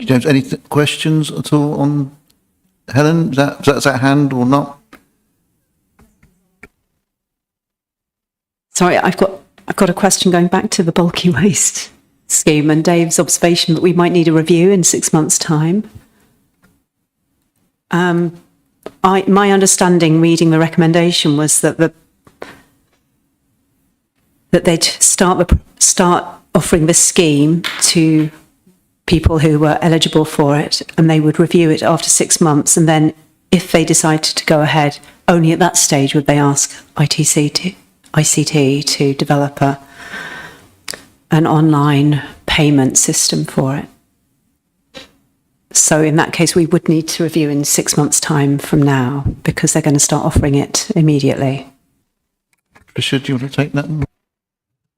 James, any questions at all on Helen? Is that hand or not? Sorry, I've got a question going back to the bulky waste scheme and Dave's observation that we might need a review in 6 months' time. My understanding, reading the recommendation, was that they'd start offering this scheme to people who were eligible for it, and they would review it after 6 months, and then if they decided to go ahead, only at that stage would they ask ICT to develop an online payment system for it. So in that case, we would need to review in 6 months' time from now, because they're going to start offering it immediately. Tricia, do you want to take that?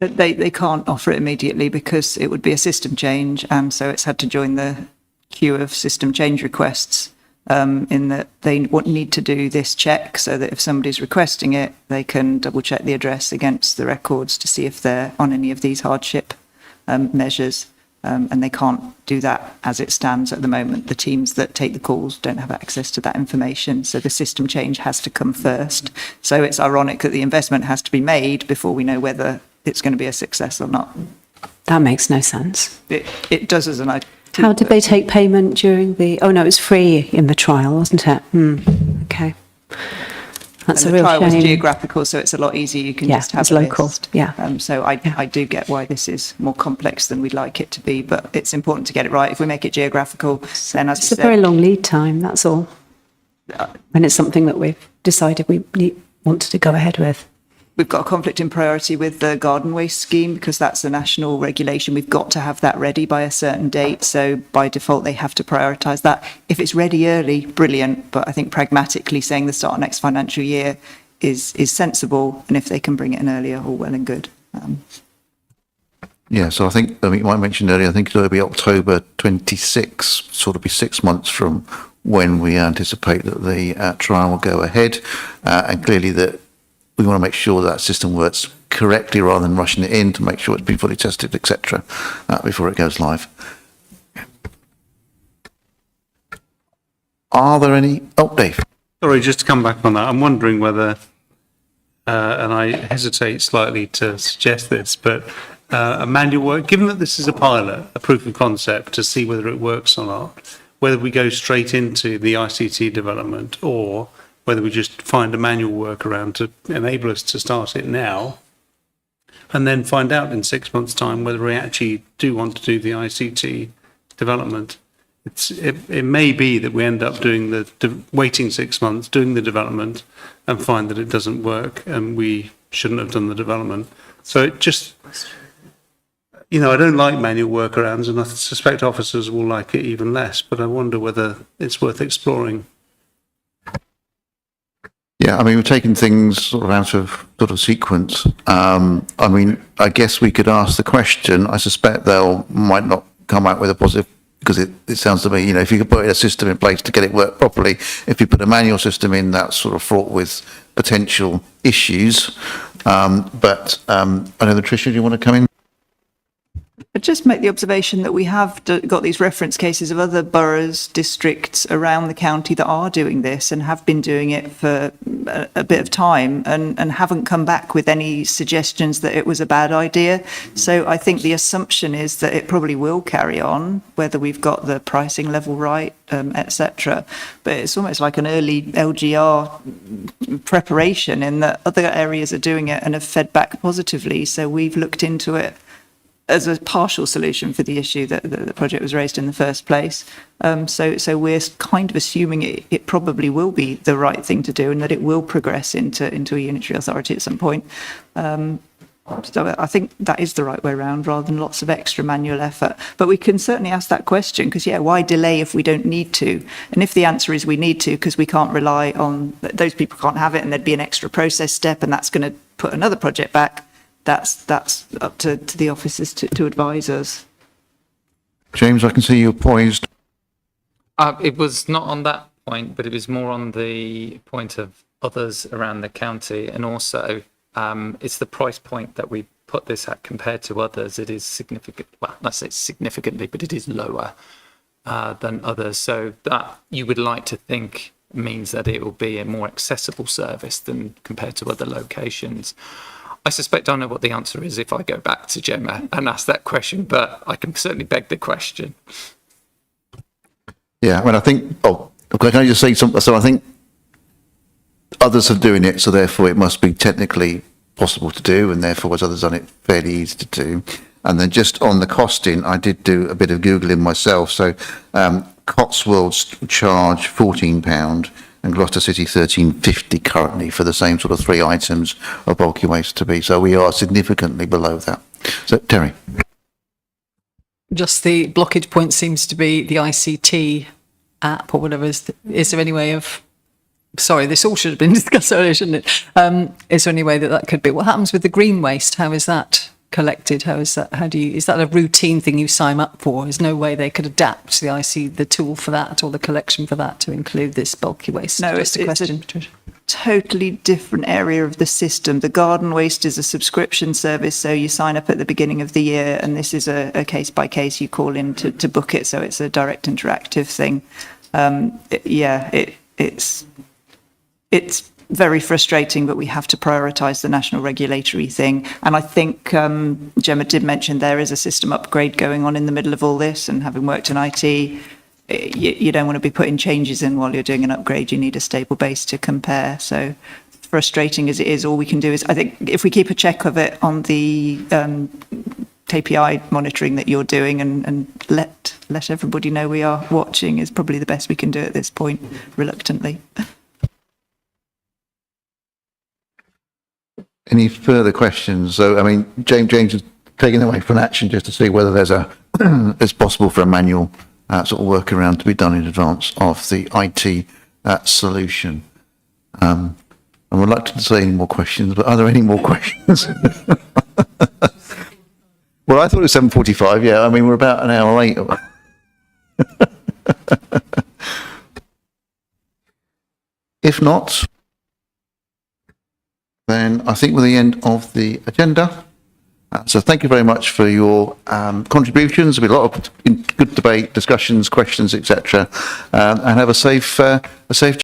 They can't offer it immediately because it would be a system change, and so it's had to join the queue of system change requests, in that they need to do this check so that if somebody's requesting it, they can double check the address against the records to see if they're on any of these hardship measures, and they can't do that as it stands at the moment. The teams that take the calls don't have access to that information, so the system change has to come first. So it's ironic that the investment has to be made before we know whether it's going to be a success or not. That makes no sense. It does as an idea. How did they take payment during the... Oh, no, it was free in the trial, wasn't it? Okay. That's a real shame. The trial was geographical, so it's a lot easier. You can just have it's local. list. Yeah. So I do get why this is more complex than we'd like it to be, but it's important to get it right. If we make it geographical, then as it's a very long lead time, that's all. And it's something that we've decided we wanted to go ahead with. We've got a conflict in priority with the garden waste scheme because that's a national regulation. We've got to have that ready by a certain date. So by default, they have to prioritise that. If it's ready early, brilliant. But I think pragmatically saying the start of next financial year is sensible. And if they can bring it in earlier, all well and good. Yeah, so I might mention earlier, I think it'll be October 26, sort of be 6 months from when we anticipate that the trial will go ahead. And clearly that we want to make sure that system works correctly rather than rushing it in to make sure it's been fully tested, etc., before it goes live. Are there any, oh, Dave? Sorry, just to come back on that, I'm wondering whether, and I hesitate slightly to suggest this, but a manual work, given that this is a pilot, a proof of concept to see whether it works or not, whether we go straight into the ICT development or whether we just find a manual workaround to enable us to start it now and then find out in 6 months' time whether we actually do want to do the ICT development. It may be that we end up doing waiting 6 months, doing the development and find that it doesn't work and we shouldn't have done the development. So it just, you know, I don't like manual workarounds and I suspect officers will like it even less, but I wonder whether it's worth exploring. Yeah, I mean, we're taking things sort of out of sort of sequence. I mean, I guess we could ask the question. I suspect might not come out with a positive, because it sounds to me, you know, if you could put a system in place to get it work properly, if you put a manual system in, that's sort of fraught with potential issues. But I know, Tricia, do you want to come in? I'd just make the observation that we have got these reference cases of other boroughs, districts around the county that are doing this and have been doing it for a bit of time and haven't come back with any suggestions that it was a bad idea. So I think the assumption is that it probably will carry on, whether we've got the pricing level right, etc. But it's almost like an early LGR preparation in that other areas are doing it and have fed back positively. So we've looked into it as a partial solution for the issue that the project was raised in the first place. So we're kind of assuming it probably will be the right thing to do and that it will progress into a unitary authority at some point. So I think that is the right way around rather than lots of extra manual effort. But we can certainly ask that question because, yeah, why delay if we don't need to? And if the answer is we need to because we can't rely on, those people can't have it and there'd be an extra process step and that's going to put another project back, that's up to the officers to advise us. James, I can see you're poised. It was not on that point, but it was more on the point of others around the county. And also, it's the price point that we put this at compared to others. It is significant, well, not say significantly, but it is lower than others. So that you would like to think means that it will be a more accessible service than compared to other locations. I suspect I know what the answer is if I go back to Gemma and ask that question, but I can certainly beg the question. Yeah, I mean, I think, can I just say something? So I think others are doing it, so therefore it must be technically possible to do, and therefore as others done it, fairly easy to do. And then just on the costing, I did do a bit of Googling myself. So Cotswolds charge £14 and Gloucester City £13.50 currently for the same sort of 3 items of bulky waste to be. So we are significantly below that. So, Terry. Just the blockage point seems to be the ICT app or whatever. Is there any way of, sorry, this all should have been discussed earlier, shouldn't it? Is there any way that could be? What happens with the green waste? How is that collected? Is that a routine thing you sign up for? There's no way they could adapt the tool for that or the collection for that to include this bulky waste? No, Just it's question, a Patricia. totally different area of the system. The garden waste is a subscription service, so you sign up at the beginning of the year, and this is a case by case. You call in to book it, so it's a direct interactive thing. It's very frustrating, but we have to prioritise the national regulatory thing. And I think Gemma did mention there is a system upgrade going on in the middle of all this, and having worked in IT, you don't want to be putting changes in while you're doing an upgrade. You need a stable base to compare. So frustrating as it is, all we can do is, I think, if we keep a check of it on the KPI monitoring that you're doing and let everybody know we are watching is probably the best we can do at this point, reluctantly. Any further questions? So, I mean, James is taking away from action just to see whether it's possible for a manual sort of workaround to be done in advance of the IT solution. I'm reluctant to say any more questions, but are there any more questions? Well, I thought it was 7:45. Yeah, I mean, we're about an hour late. If not, then I think we're at the end of the agenda. So thank you very much for your contributions. There'll be a lot of good debate, discussions, questions, etc. And have a safe